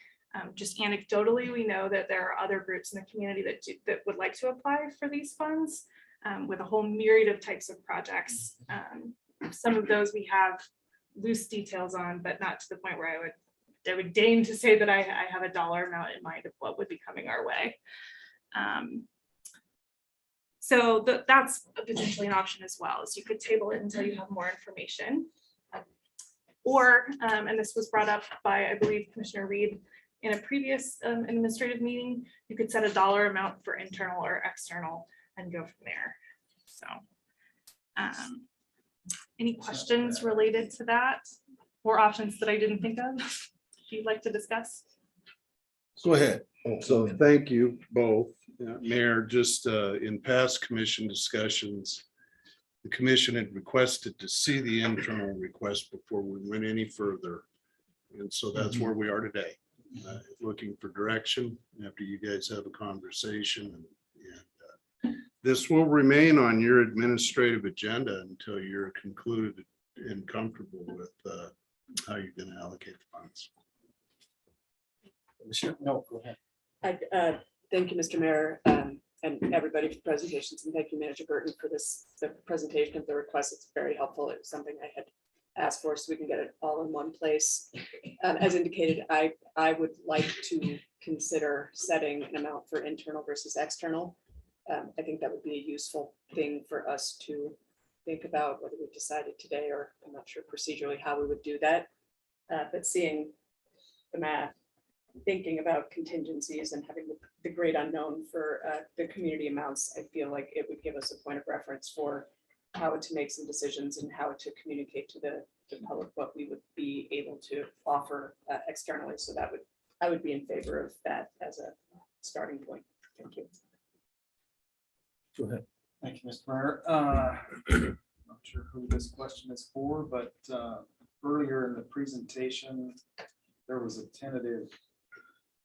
Just anecdotally, we know that there are other groups in the community that would like to apply for these funds with a whole myriad of types of projects. Some of those we have loose details on, but not to the point where I would deign to say that I have a dollar amount in mind of what would be coming our way. So that's potentially an option as well, is you could table it until you have more information. Or, and this was brought up by, I believe, Commissioner Reed in a previous administrative meeting, you could set a dollar amount for internal or external and go from there. So any questions related to that or options that I didn't think of you'd like to discuss? Go ahead. So thank you both. Mayor, just in past commission discussions, the commission had requested to see the internal request before we went any further And so that's where we are today, looking for direction after you guys have a conversation. And this will remain on your administrative agenda until you're concluded and comfortable with how you're going to allocate the funds. No, go ahead. Thank you, Mr. Mayor, and everybody for the presentations, and thank you, Manager Burton, for the presentation of the request. It's very helpful. It was something I had asked for, so we can get it all in one place. As indicated, I would like to consider setting an amount for internal versus external. I think that would be a useful thing for us to think about, whether we decided today, or I'm not sure procedurally how we would do that. But seeing the math, thinking about contingencies and having the great unknown for the community amounts, I feel like it would give us a point of reference for how to make some decisions and how to communicate to the public what we would be able to offer externally. So I would be in favor of that as a starting point. Thank you. Go ahead. Thank you, Mr. Mayor. Not sure who this question is for, but earlier in the presentation, there was a tentative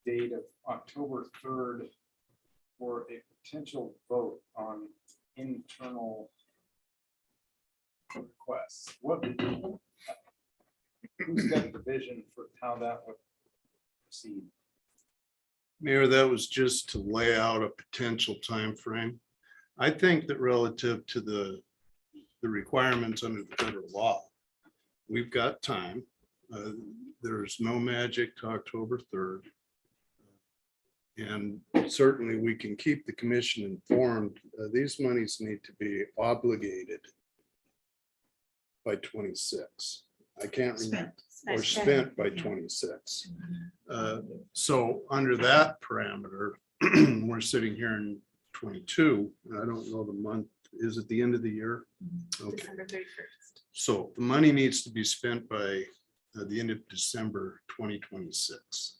date of October 3rd for a potential vote on internal requests. Who's got the vision for how that would proceed? Mayor, that was just to lay out a potential time frame. I think that relative to the requirements under the federal law, we've got time. There's no magic to October 3rd. And certainly we can keep the commission informed. These monies need to be obligated by 26. I can't remember. Or spent by 26. So under that parameter, we're sitting here in 22. I don't know the month. Is it the end of the year? Okay. December 31st. So the money needs to be spent by the end of December 2026.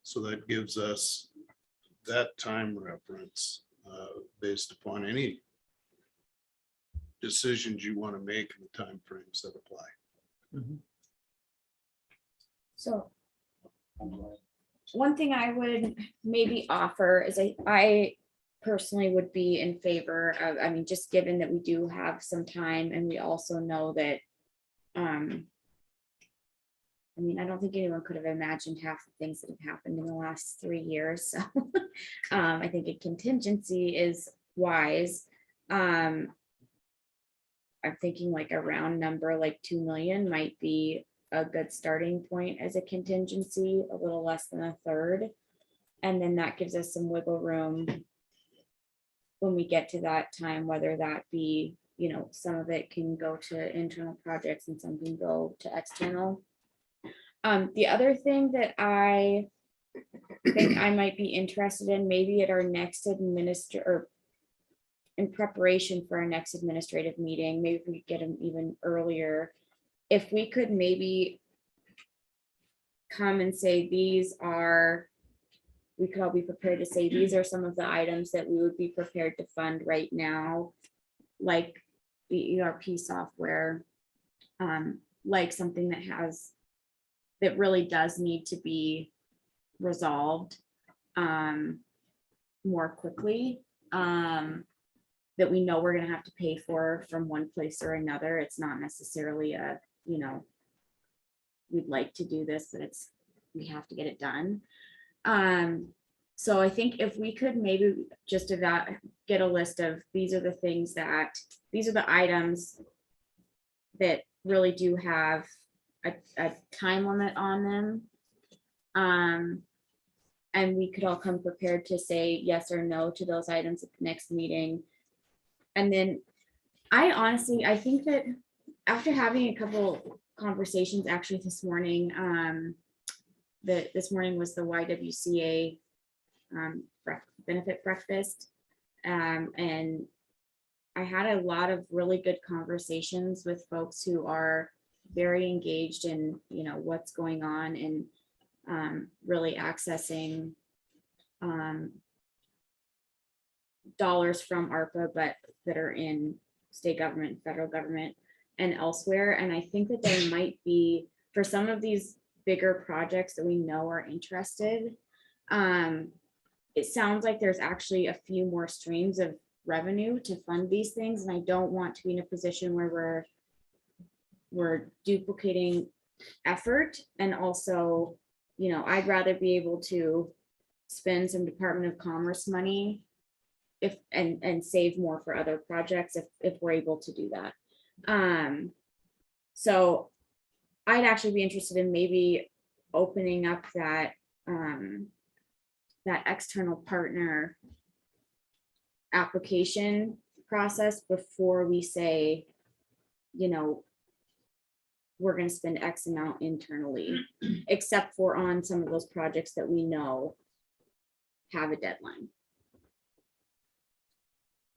So that gives us that time reference based upon any decisions you want to make in the timeframes that apply. So one thing I would maybe offer is I personally would be in favor of, I mean, just given that we do have some time and we also know that, I mean, I don't think anyone could have imagined half the things that have happened in the last 3 years. So I think a contingency is wise. I'm thinking like a round number, like 2 million might be a good starting point as a contingency, a little less than a third. And then that gives us some wiggle room when we get to that time, whether that be, you know, some of it can go to internal projects and some can go to external. The other thing that I think I might be interested in, maybe at our next in preparation for our next administrative meeting, maybe if we get them even earlier, if we could maybe come and say, we could all be prepared to say, these are some of the items that we would be prepared to fund right now, like the ERP software, like something that really does need to be resolved more quickly, that we know we're going to have to pay for from one place or another. It's not necessarily a, you know, we'd like to do this, but we have to get it done. So I think if we could maybe just get a list of, these are the items that really do have a time limit on them. And we could all come prepared to say yes or no to those items at the next meeting. And then I think that after having a couple conversations actually this morning, this morning was the YWCA benefit breakfast. And I had a lot of really good conversations with folks who are very engaged in, you know, what's going on and really accessing dollars from ARPA, but that are in state government, federal government, and elsewhere. And I think that there might be, for some of these bigger projects that we know are interested. It sounds like there's actually a few more streams of revenue to fund these things, and I don't want to be in a position where we're duplicating effort. And also, you know, I'd rather be able to spend some Department of Commerce money and save more for other projects if we're able to do that. So I'd actually be interested in maybe opening up that that external partner application process before we say, you know, we're going to spend X amount internally, except for on some of those projects that we know have a deadline.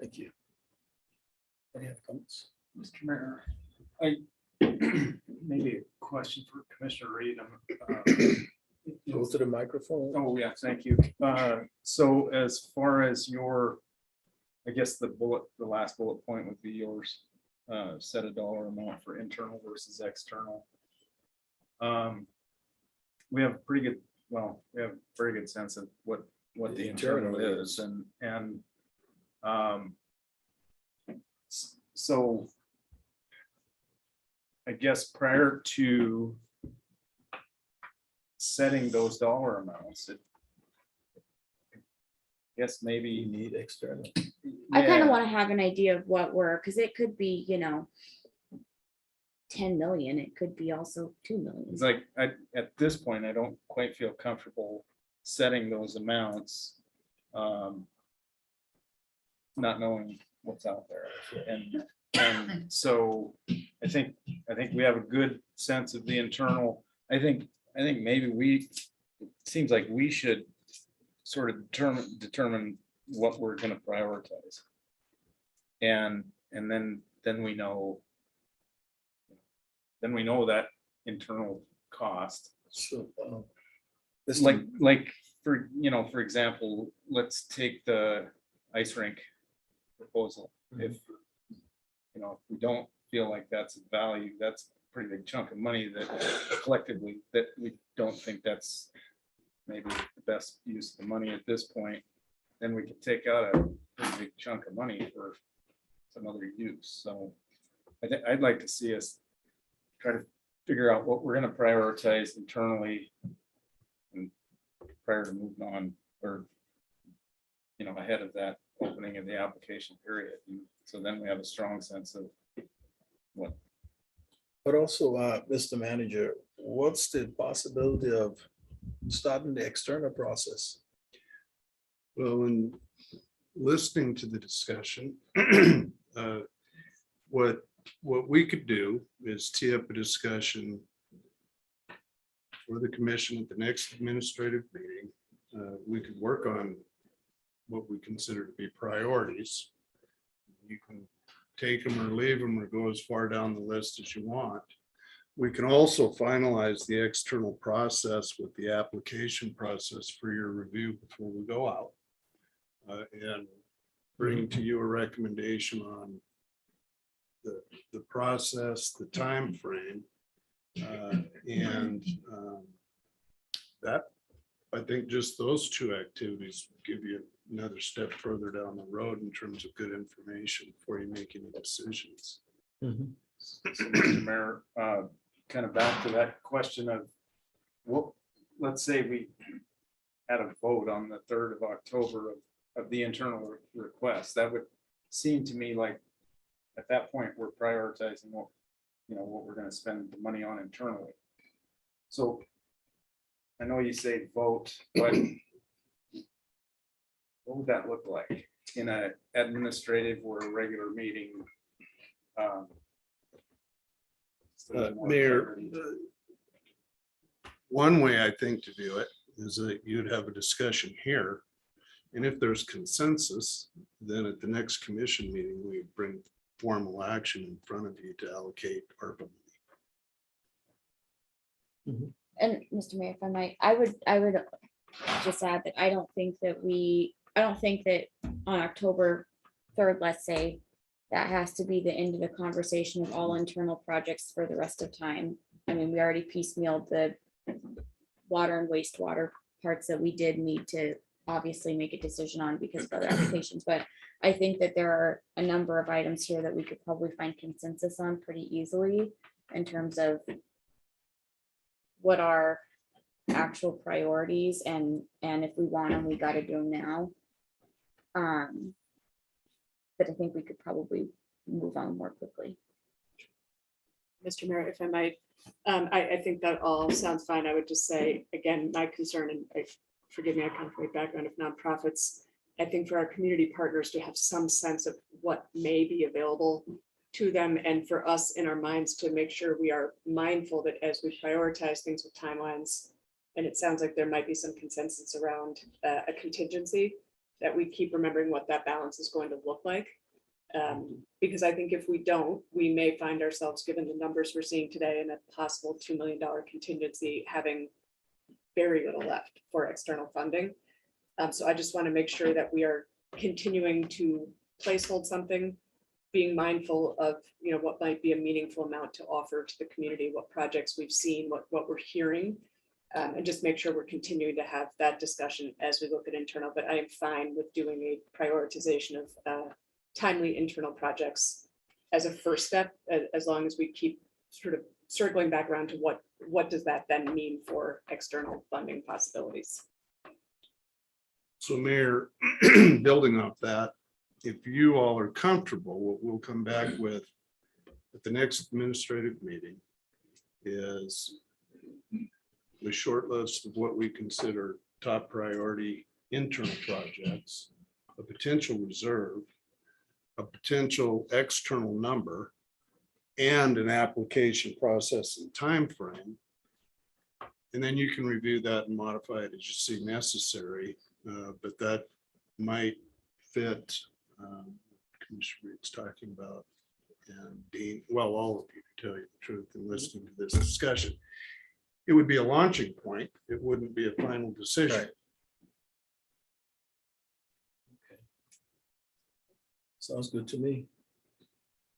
Thank you. Any other comments? Mr. Mayor, maybe a question for Commissioner Reed. Go to the microphone. Oh, yeah, thank you. So as far as your, I guess the last bullet point would be yours, set a dollar amount for internal versus external. We have pretty good, well, we have a very good sense of what the internal is, and so I guess prior to setting those dollar amounts, I guess maybe You need external. I kind of want to have an idea of what we're, because it could be, you know, 10 million, it could be also 2 million. It's like, at this point, I don't quite feel comfortable setting those amounts, not knowing what's out there. And so I think we have a good sense of the internal. I think maybe it seems like we should sort of determine what we're going to prioritize. And then we know that internal cost. So, Like for example, let's take the ice rink proposal. If we don't feel like that's a value, that's a pretty big chunk of money that collectively that we don't think that's maybe the best use of the money at this point, then we could take out a pretty big chunk of money for some other use. So I'd like to see us try to figure out what we're going to prioritize internally and prior to moving on, or ahead of that opening of the application period. And so then we have a strong sense of what. but also, Mr. Manager, what's the possibility of starting the external process? Well, in listening to the discussion, what we could do is tee up a discussion for the commission at the next administrative meeting. We could work on what we consider to be priorities. You can take them or leave them or go as far down the list as you want. We can also finalize the external process with the application process for your review before we go out. And bring to you a recommendation on the process, the time frame, and that, I think just those two activities give you another step further down the road in terms of good information before you make any decisions. So, Mr. Mayor, kind of back to that question of what, let's say we had a vote on the 3rd of October of the internal request. That would seem to me like at that point we're prioritizing what we're going to spend the money on internally. So I know you say vote, but what would that look like in a administrative or a regular meeting? Mayor, one way I think to do it is that you'd have a discussion here. And if there's consensus, then at the next commission meeting, we bring formal action in front of you to allocate ARPA money. And Mr. Mayor, if I might, I would just add that I don't think that on October 3rd, let's say, that has to be the end of the conversation of all internal projects for the rest of time. I mean, we already piecemealed the water and wastewater parts that we did need to obviously make a decision on because of other applications, but I think that there are a number of items here that we could probably find consensus on pretty easily in terms of what are actual priorities and if we want them, we got to do them now. But I think we could probably move on more quickly. Mr. Mayor, if I might, I think that all sounds fine. I would just say, again, my concern, and forgive me, I come from a background of nonprofits. I think for our community partners to have some sense of what may be available to them, and for us in our minds to make sure we are mindful that as we prioritize things with timelines, and it sounds like there might be some consensus around a contingency, that we keep remembering what that balance is going to look like. Because I think if we don't, we may find ourselves, given the numbers we're seeing today, and a possible $2 million contingency, having very little left for external funding. So I just want to make sure that we are continuing to placehold something, being mindful of, you know, what might be a meaningful amount to offer to the community, what projects we've seen, what we're hearing, and just make sure we're continuing to have that discussion as we look at internal. But I am fine with doing a prioritization of timely internal projects as a first step, as long as we keep sort of circling back around to what does that then mean for external funding possibilities. So Mayor, building off that, if you all are comfortable, what we'll come back with at the next administrative meeting is the short list of what we consider top priority internal projects, a potential reserve, a potential external number, and an application process and time frame. And then you can review that and modify it as you see necessary. But that might fit Commissioner Reed's talking about, and Dean, well, all of you, to tell you the truth, and listening to this discussion. It would be a launching point. It wouldn't be a final decision. Right. Sounds good to me.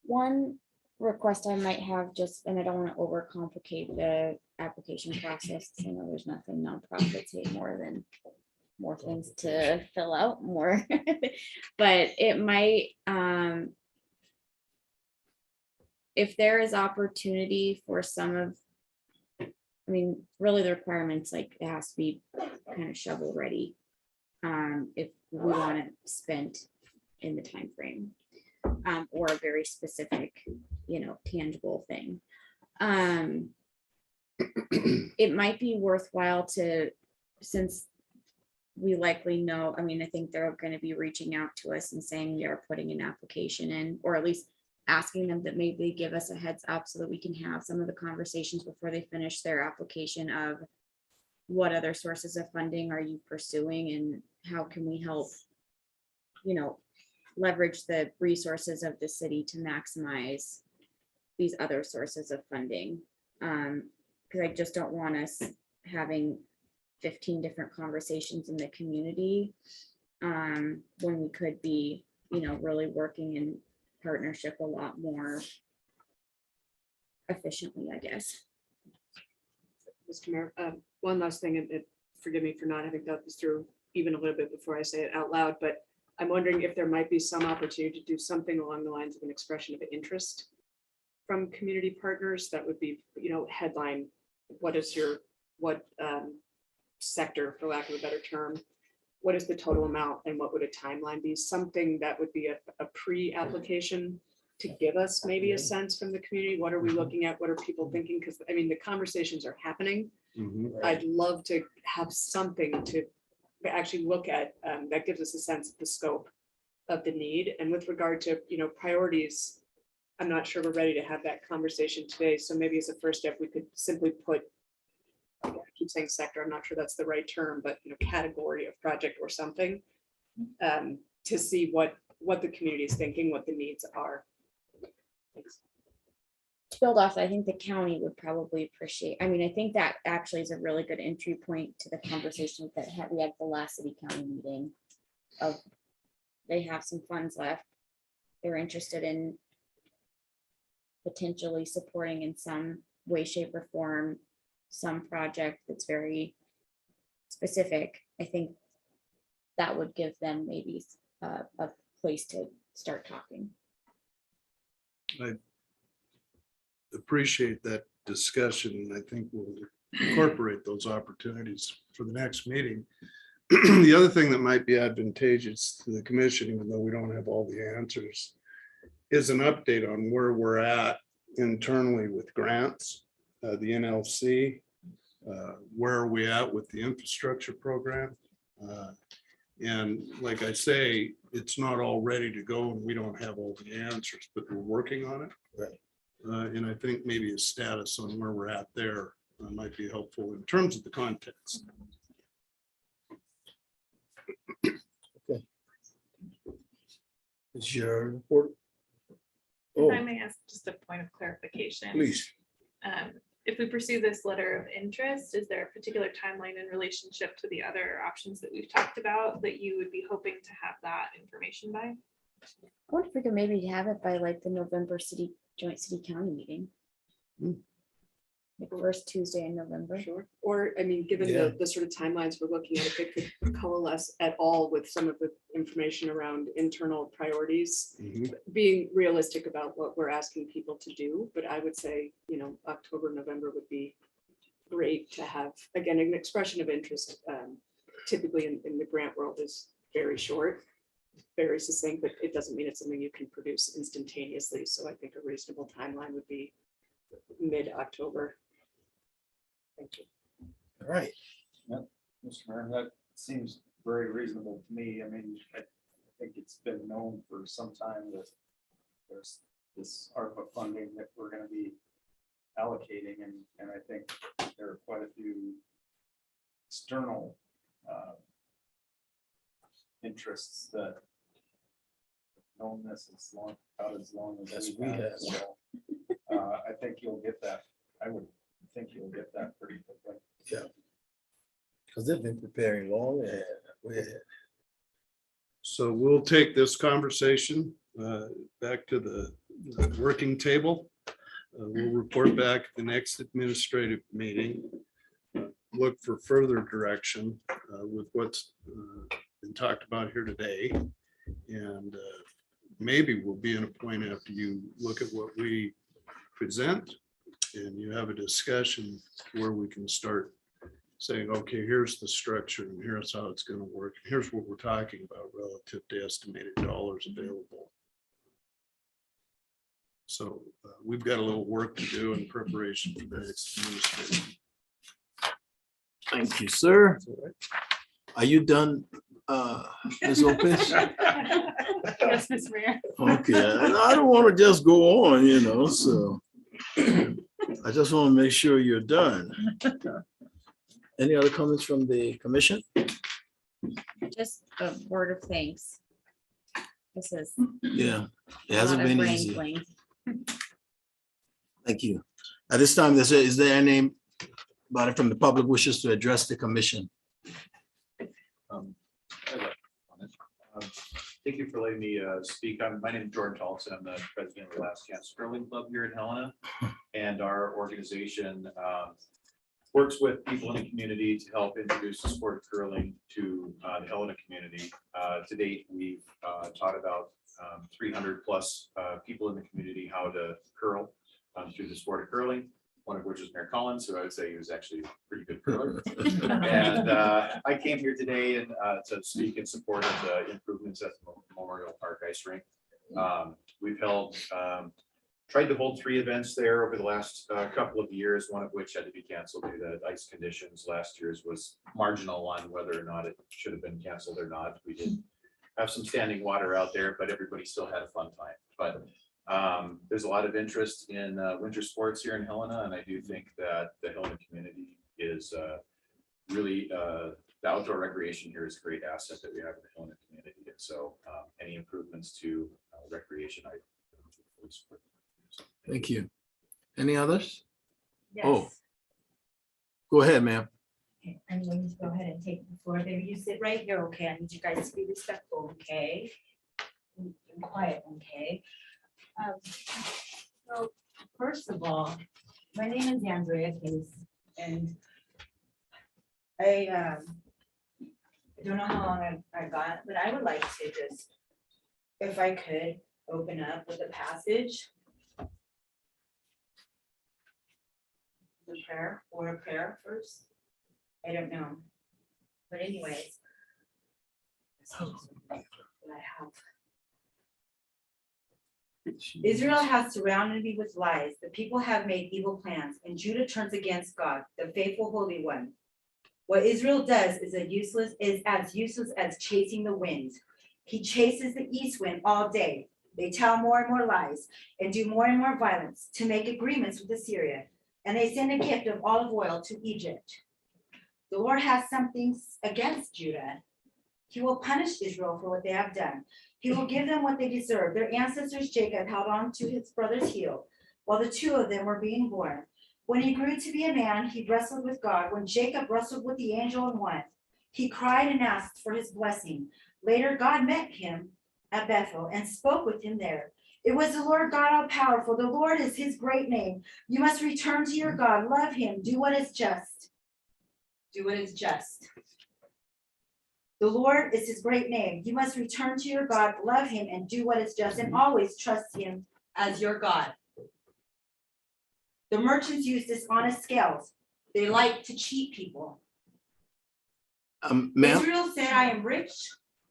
One request I might have, just, and I don't want to overcomplicate the application process, 'cause I know there's nothing nonprofits hate more than more things to fill out more. But it might, if there is opportunity for some of, I mean, really the requirements, like it has to be kind of shovel ready. If we want it spent in the time frame, or a very specific, you know, tangible thing. It might be worthwhile to, since we likely know, I mean, I think they're going to be reaching out to us and saying we are putting an application in, or at least asking them that maybe give us a heads up so that we can have some of the conversations before they finish their application of what other sources of funding are you pursuing and how can we help, you know, leverage the resources of the city to maximize these other sources of funding. Because I just don't want us having 15 different conversations in the community when we could be, you know, really working in partnership a lot more efficiently, I guess. Mr. Mayor, one last thing, and forgive me for not having thought this through even a little bit before I say it out loud, but I'm wondering if there might be some opportunity to do something along the lines of an expression of interest from community partners. That would be, you know, headline, what is your, what sector, for lack of a better term, what is the total amount and what would a timeline be? Something that would be a pre-application to give us maybe a sense from the community. What are we looking at? What are people thinking? Because I mean, the conversations are happening. I'd love to have something to actually look at that gives us a sense of the scope of the need. And with regard to, you know, priorities, I'm not sure we're ready to have that conversation today. So maybe as a first step, we could simply put, I keep saying sector, I'm not sure that's the right term, but, you know, category of project or something to see what the community is thinking, what the needs are. Thanks. To build off, I think the county would probably appreciate, I mean, I think that actually is a really good entry point to the conversation that we had the last city county meeting of, they have some funds left. They're interested in potentially supporting in some way, shape or form, some project that's very specific, I think that would give them maybe a place to start talking. I appreciate that discussion. I think we'll incorporate those opportunities for the next meeting. The other thing that might be advantageous to the commission, even though we don't have all the answers, is an update on where we're at internally with grants, the NLC, where are we at with the infrastructure program? And like I say, it's not all ready to go and we don't have all the answers, but we're working on it. Right. And I think maybe a status on where we're at there might be helpful in terms of the context. Is your report? If I Oh, may ask just a point of clarification. please. If we pursue this letter of interest, is there a particular timeline in relationship to the other options that we've talked about that you would be hoping to have that information by? I wonder if we could maybe have it by like the November joint city county meeting. Like first Tuesday in November. Sure. Or, I mean, given Yeah. the sort of timelines we're looking at, if it could coalesce at all with some of the information around internal priorities, being realistic about what we're asking people to do. But I would say, you know, October, November would be great to have, again, an expression of interest. Typically in the grant world is very short, very succinct, but it doesn't mean it's something you can produce instantaneously. So I think a reasonable timeline would be mid-October. Thank you. All right. Mr. Mayor, that seems very reasonable to me. I mean, I think it's been known for some time that there's this ARPA funding that we're going to be allocating, and I think there are quite a few external interests that have known this as long as we have. So, I think you'll get that. I would think you'll get that pretty quickly. Yeah. Because they've been preparing long and way ahead. So we'll take this conversation back to the working table. We'll report back at the next administrative meeting. Look for further direction with what's been talked about here today. And maybe we'll be in a point after you look at what we present and you have a discussion where we can start saying, okay, here's the structure and here's how it's going to work. Here's what we're talking about relative to estimated dollars available. So we've got a little work to do in preparation for the next administration. Thank you, sir. Are you done, Ms. Lopez? Yes, Mr. Mayor. Okay, and I don't want to just go on, you know, so I just want to make sure you're done. Any other comments from the commission? Just a word of thanks. This is Yeah, it a hasn't lot of been brain easy. blank. Thank you. At this time, is there anybody from the public wishes to address the commission? Thank you for letting me speak. My name is Jordan Tolson. I'm the president of the Last Chance Curling Club here in Helena. And our organization works with people in the community to help introduce the sport of curling to the Helena community. To date, we've taught about 300 plus people in the community how to curl through the sport of curling. One of which is Mayor Collins, who I would say he was actually a pretty good curler. And I came here today and to speak in support of the improvements at the Memorial Park Ice Rink. We've tried to hold 3 events there over the last couple of years, one of which had to be canceled due to ice conditions. Last year's was marginal on whether or not it should have been canceled or not. We did have some standing water out there, but everybody still had a fun time. But there's a lot of interest in winter sports here in Helena, and I do think that the Helena community is really the outdoor recreation here is a great asset that we have in the Helena community. And so any improvements to recreation, I fully support. Thank you. Any others? Yes. Oh, go ahead, ma'am. Okay, I'm going to go ahead and take the floor. There, you sit right here, okay? I need you guys to be respectful, okay? And quiet, okay? So first of all, my name is Andrea Case, and I don't know how long I got, but I would like to just, if I could, open up with a passage. The prayer or a prayer first. I don't know. But anyways. This is what I have. Israel has surrounded me with lies. The people have made evil plans, and Judah turns against God, the faithful Holy One. What Israel does is as useless as chasing the wind. He chases the east wind all day. They tell more and more lies and do more and more violence to make agreements with Assyria. And they send a gift of olive oil to Egypt. The Lord has something against Judah. He will punish Israel for what they have done. He will give them what they deserve. Their ancestors, Jacob, held on to his brother's heel while the two of them were being born. When he grew to be a man, he wrestled with God. When Jacob wrestled with the angel and won, he cried and asked for his blessing. Later, God met him at Bethel and spoke with him there. It was the Lord God all-powerful. The Lord is his great name. You must return to your God. Love him. Do what is just. Do what is just. The Lord is his great name. You must return to your God, love him, and do what is just, and always trust him as your God. The merchants use dishonest scales. They like to cheat people. Ma'am, Israel said, I am rich.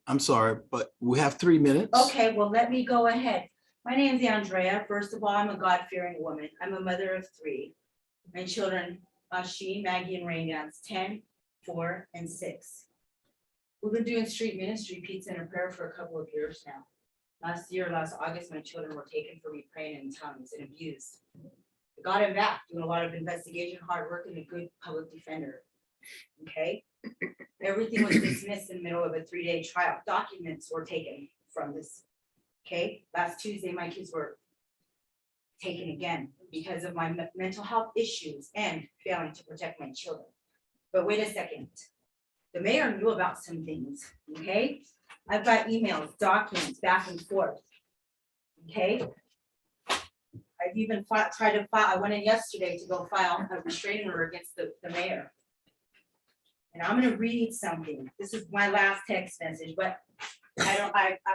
I'm sorry, but we have 3 minutes. Okay, well, let me go ahead. My name is Andrea. First of all, I'm a God-fearing woman. I'm a mother of 3. My children, Ashi, Maggie, and Raindance, 10, 4, and 6. We've been doing street ministry, pizza, and a prayer for a couple of years now. Last August, my children were taken for me praying in tongues and abused. I got him back, doing a lot of investigation, hard work, and a good public defender. Okay? Everything was dismissed in the middle of a 3-day trial. Documents were taken from this. Okay? Last Tuesday, my kids were taken again because of my mental health issues and failing to protect my children. But wait a second. The mayor knew about some things, okay? I've got emails, documents back and forth, okay? I've even tried to file, I went in yesterday to go file a restraining order against the mayor. And I'm gonna read something. This is my last text message, but I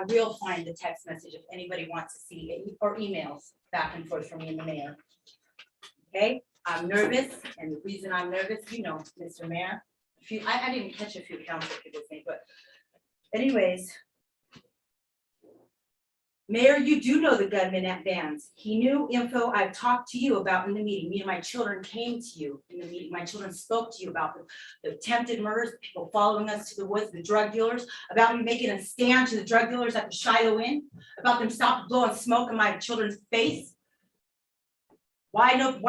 will find the text message if anybody wants to see it, or emails back and forth from me and the mayor. Okay, I'm nervous, and the reason I'm nervous, you know, Mr. Mayor, I didn't catch a few council people's name, but anyways. Mayor, you do know the gunman at Vans. He knew info I've talked to you about in the meeting. Me and my children came to you in the meeting. My children spoke to you about the attempted murders, people following us to the woods, the drug dealers, about me making a stand to the drug dealers at the Shiloh Inn, about them stopping blowing smoke in my children's face. Why nothing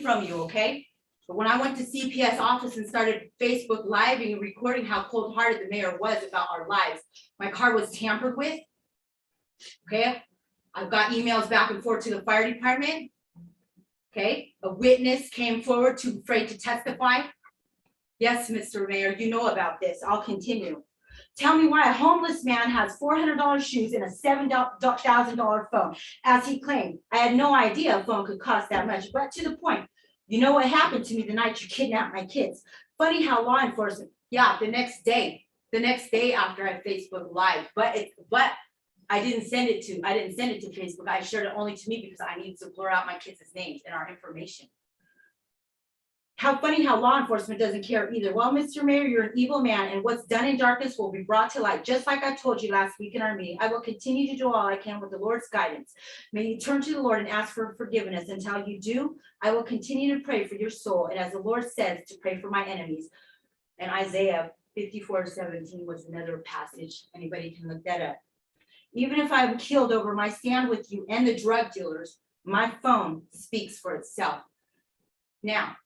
from you, okay? But when I went to CPS office and started Facebook living and recording how cold-hearted the mayor was about our lives, my car was tampered with. Okay, I've got emails back and forth to the fire department. Okay, a witness came forward too afraid to testify. Yes, Mr. Mayor, you know about this. I'll continue. Tell me why a homeless man has $400 shoes and a $7,000 phone, as he claimed. I had no idea a phone could cost that much, but to the point. You know what happened to me the night you kidnapped my kids? Funny how law enforcement, yeah, the next day after I Facebook Live, but I didn't send it to Facebook. I shared it only to me because I needed to blur out my kids' names and our information. How funny how law enforcement doesn't care either. Well, Mr. Mayor, you're an evil man, and what's done in darkness will be brought to light. Just like I told you last week in our meeting, I will continue to do all I can with the Lord's guidance. May you turn to the Lord and ask for forgiveness. Until you do, I will continue to pray for your soul. And as the Lord says, to pray for my enemies. And Isaiah 54:17 was another passage. Anybody can look that up. Even if I'm killed over my stand with you and the drug dealers, my phone speaks for itself. Now,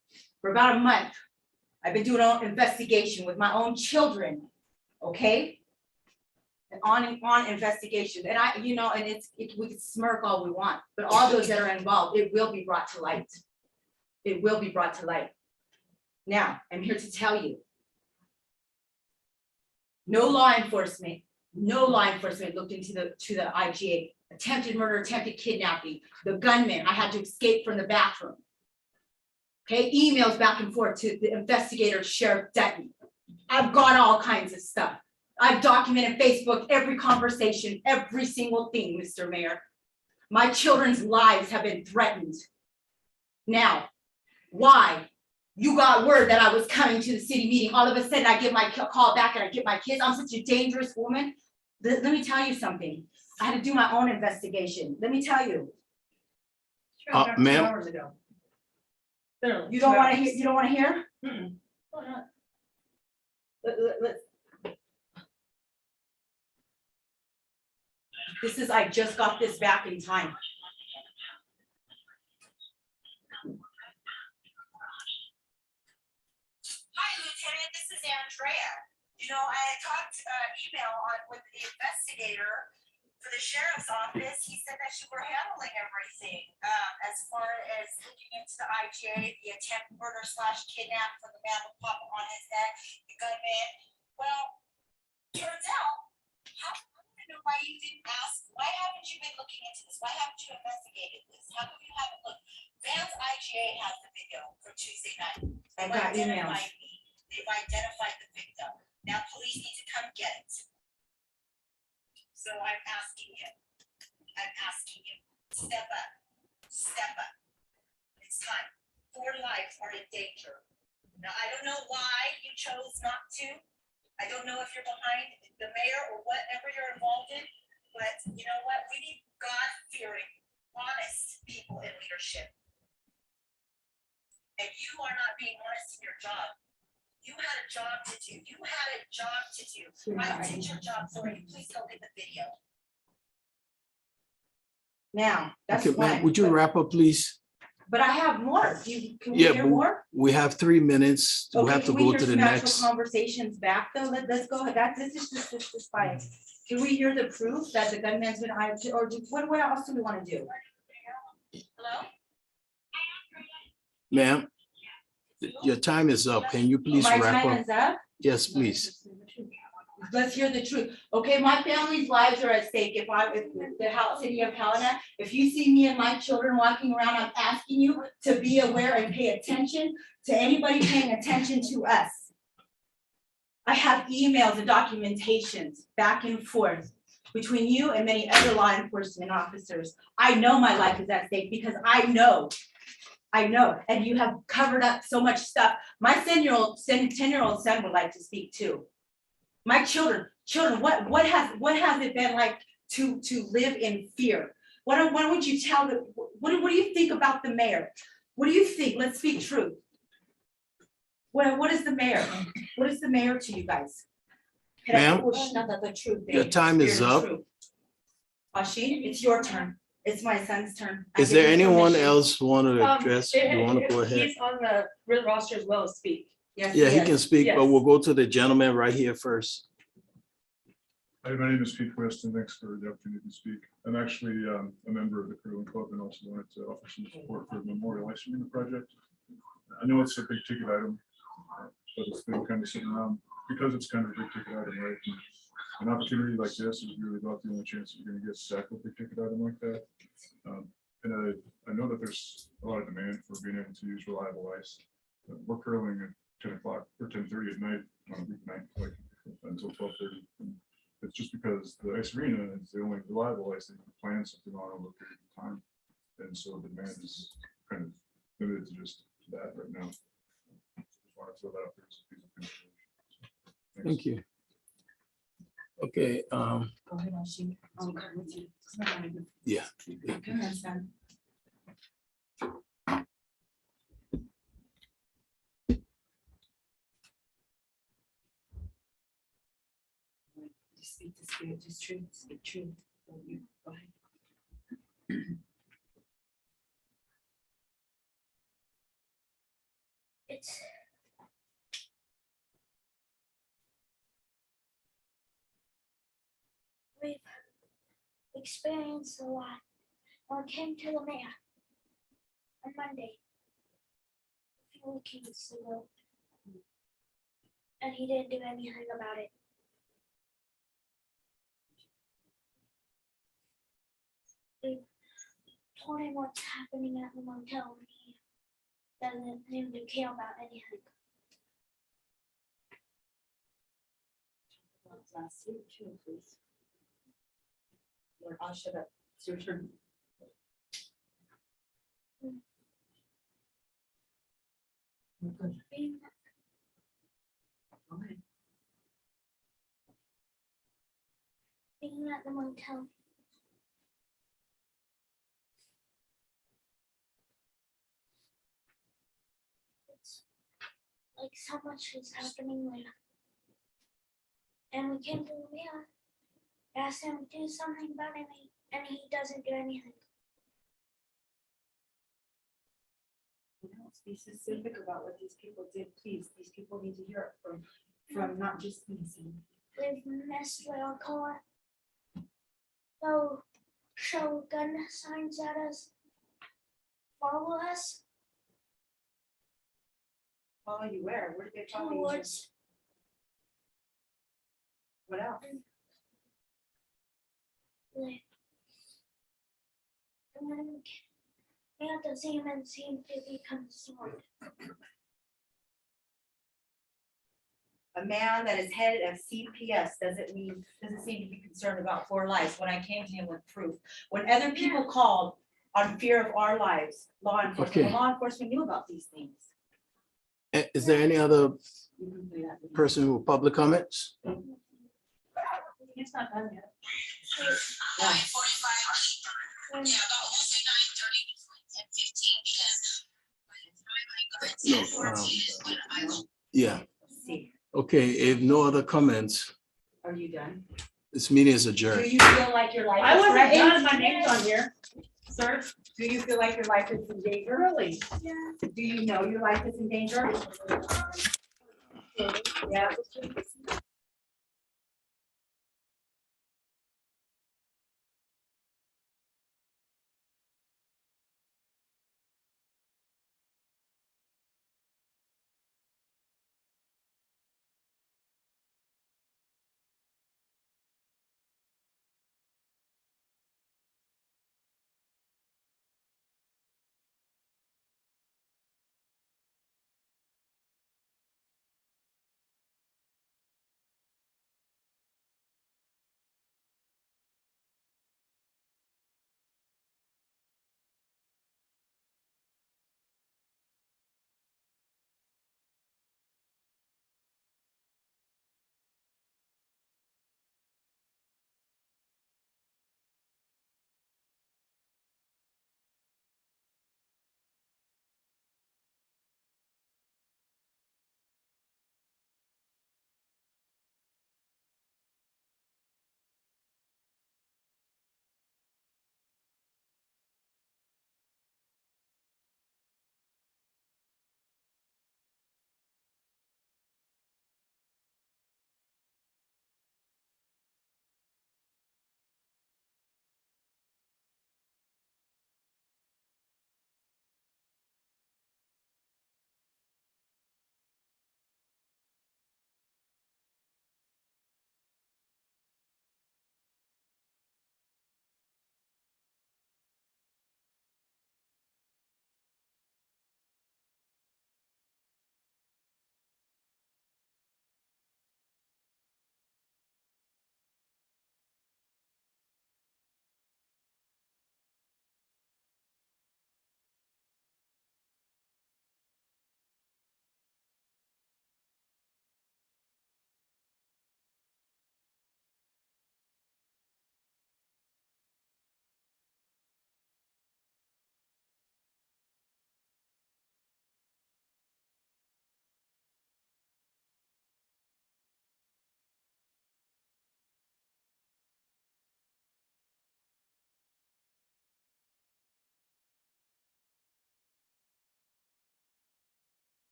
for about a month, I've been doing an investigation with my own children, okay? And on investigation, and we can smirk all we want, but all those that are involved, it will be brought to light. It will be brought to light. Now, I'm here to tell you, no law enforcement looked into the IGA, attempted murder, attempted kidnapping, the gunman. I had to escape from the bathroom. Okay, emails back and forth to the investigator, Sheriff Dutton. I've got all kinds of stuff. I've documented Facebook, every conversation, every single thing, Mr. Mayor. My children's lives have been threatened. Now, why? You got word that I was coming to the city meeting. All of a sudden, I get my call back and I get my kids. I'm such a dangerous woman. Let me tell you something. I had to do my own investigation. Let me tell you. Ma'am. 2 hours ago. You don't want to hear? You don't want to hear? Hold on. I just got this back in time. Hi, Lieutenant, this is Andrea. You know, I talked email with the investigator for the sheriff's office. He said that you were handling everything as far as looking into the IGA, the attempt murder / kidnap for the man with pop on his neck, the gunman. Well, turns out, I want to know why you didn't ask. Why haven't you been looking into this? Why haven't you investigated this? How come you haven't looked? Van's IGA has the video from Tuesday night. I got emails. They've identified the victim. Now police need to come get it. So I'm asking you, step up, step up. It's time. 4 lives are in danger. Now, I don't know why you chose not to. I don't know if you're behind the mayor or whatever you're involved in, but you know what? We need God-fearing, honest people in leadership. And you are not being honest in your job. You had a job to do. I did your job for you. Please go get the video. Now, that's Okay, ma'am, one. would you wrap up, please? But I have more. Can we Yeah, hear but more? we have 3 minutes. We Okay, have to can we go hear to the some actual next. conversations back though? Let's go. This is fine. Can we hear the proof that the gunman's been hired to, or what else do we want to do? Hello? Ma'am, your time is up. Can you please My wrap time up? is up. Yes, please. Let's hear the truth. Okay, my family's lives are at stake. If the city of Helena, if you see me and my children walking around, I'm asking you to be aware and pay attention to anybody paying attention to us. I have emails and documentations back and forth between you and many other law enforcement officers. I know my life is at stake because I know, and you have covered up so much stuff. My 10-year-old son would like to speak too. My children, what has it been like to live in fear? Why don't you tell the, what do you think about the mayor? What do you think? Let's speak truth. What is the mayor? What is the mayor to you guys? Ma'am, The truth. your time is up. Ashi, it's your turn. It's my son's turn. Is there anyone else want to address? You want to go ahead? He's on the roster as well as speak. Yes, Yeah, he can speak, but Yes. we'll go to the gentleman right here first. Hi, my name is Pete Quist, and thanks for the opportunity to speak. I'm actually a member of the Curling Club and also wanted to offer some support for the memorial ice cream project. I know it's a big ticket item, but it's been kind of sitting around because it's kind of a big ticket item, right? And an opportunity like this is really about the only chance that you're going to get to tackle a big ticket item like that. And I know that there's a lot of demand for being able to use reliable ice. We're curling at 10 o'clock or 10:30 at night on a weeknight, like until 12:30. It's just because the ice arena is the only reliable ice that you can plan something on over a period of time. And so the demand is kind of limited to just that right now. Just want to throw that out there as a piece of consideration. Thank you. Okay, Go ahead, Ashi. I'll come with you. yeah. Come on, son. Speak the spirit, just truth, speak truth. Go ahead. We've experienced a lot. I came to the mayor on Monday, a few weeks ago, and he didn't do anything about it. We told him what's happening at the motel, and he doesn't seem to care about anything. last year too, please. Lord, I'll shut up. It's your turn. Being at the motel. It's like so much is happening there. And we came to the mayor, asked him to do something about it, and he doesn't do anything. Be specific about what these people did, please. These people need to hear it from not just me. They've messed with our car. They'll show gun signs at us. Follow us Follow you where? Where did they follow you? towards. What else? And then at the same and seem to be concerned. A man that is headed of CPS doesn't seem to be concerned about 4 lives when I came to him with proof. When other people called on fear of our lives, law enforcement, Okay. law enforcement knew about these things. Is there any other You can play that. person with public comments? It's not done yet. Yeah. Yeah, about we'll say 9:30 to 10:15 because. Yeah, See, okay, if no other comments, are you done? this meeting is Do adjourned. you feel like your life? I is wasn't threatened? done, my name's on here. Sir, do you feel like your life is in danger? Really? Do you know your life is in danger? Yeah.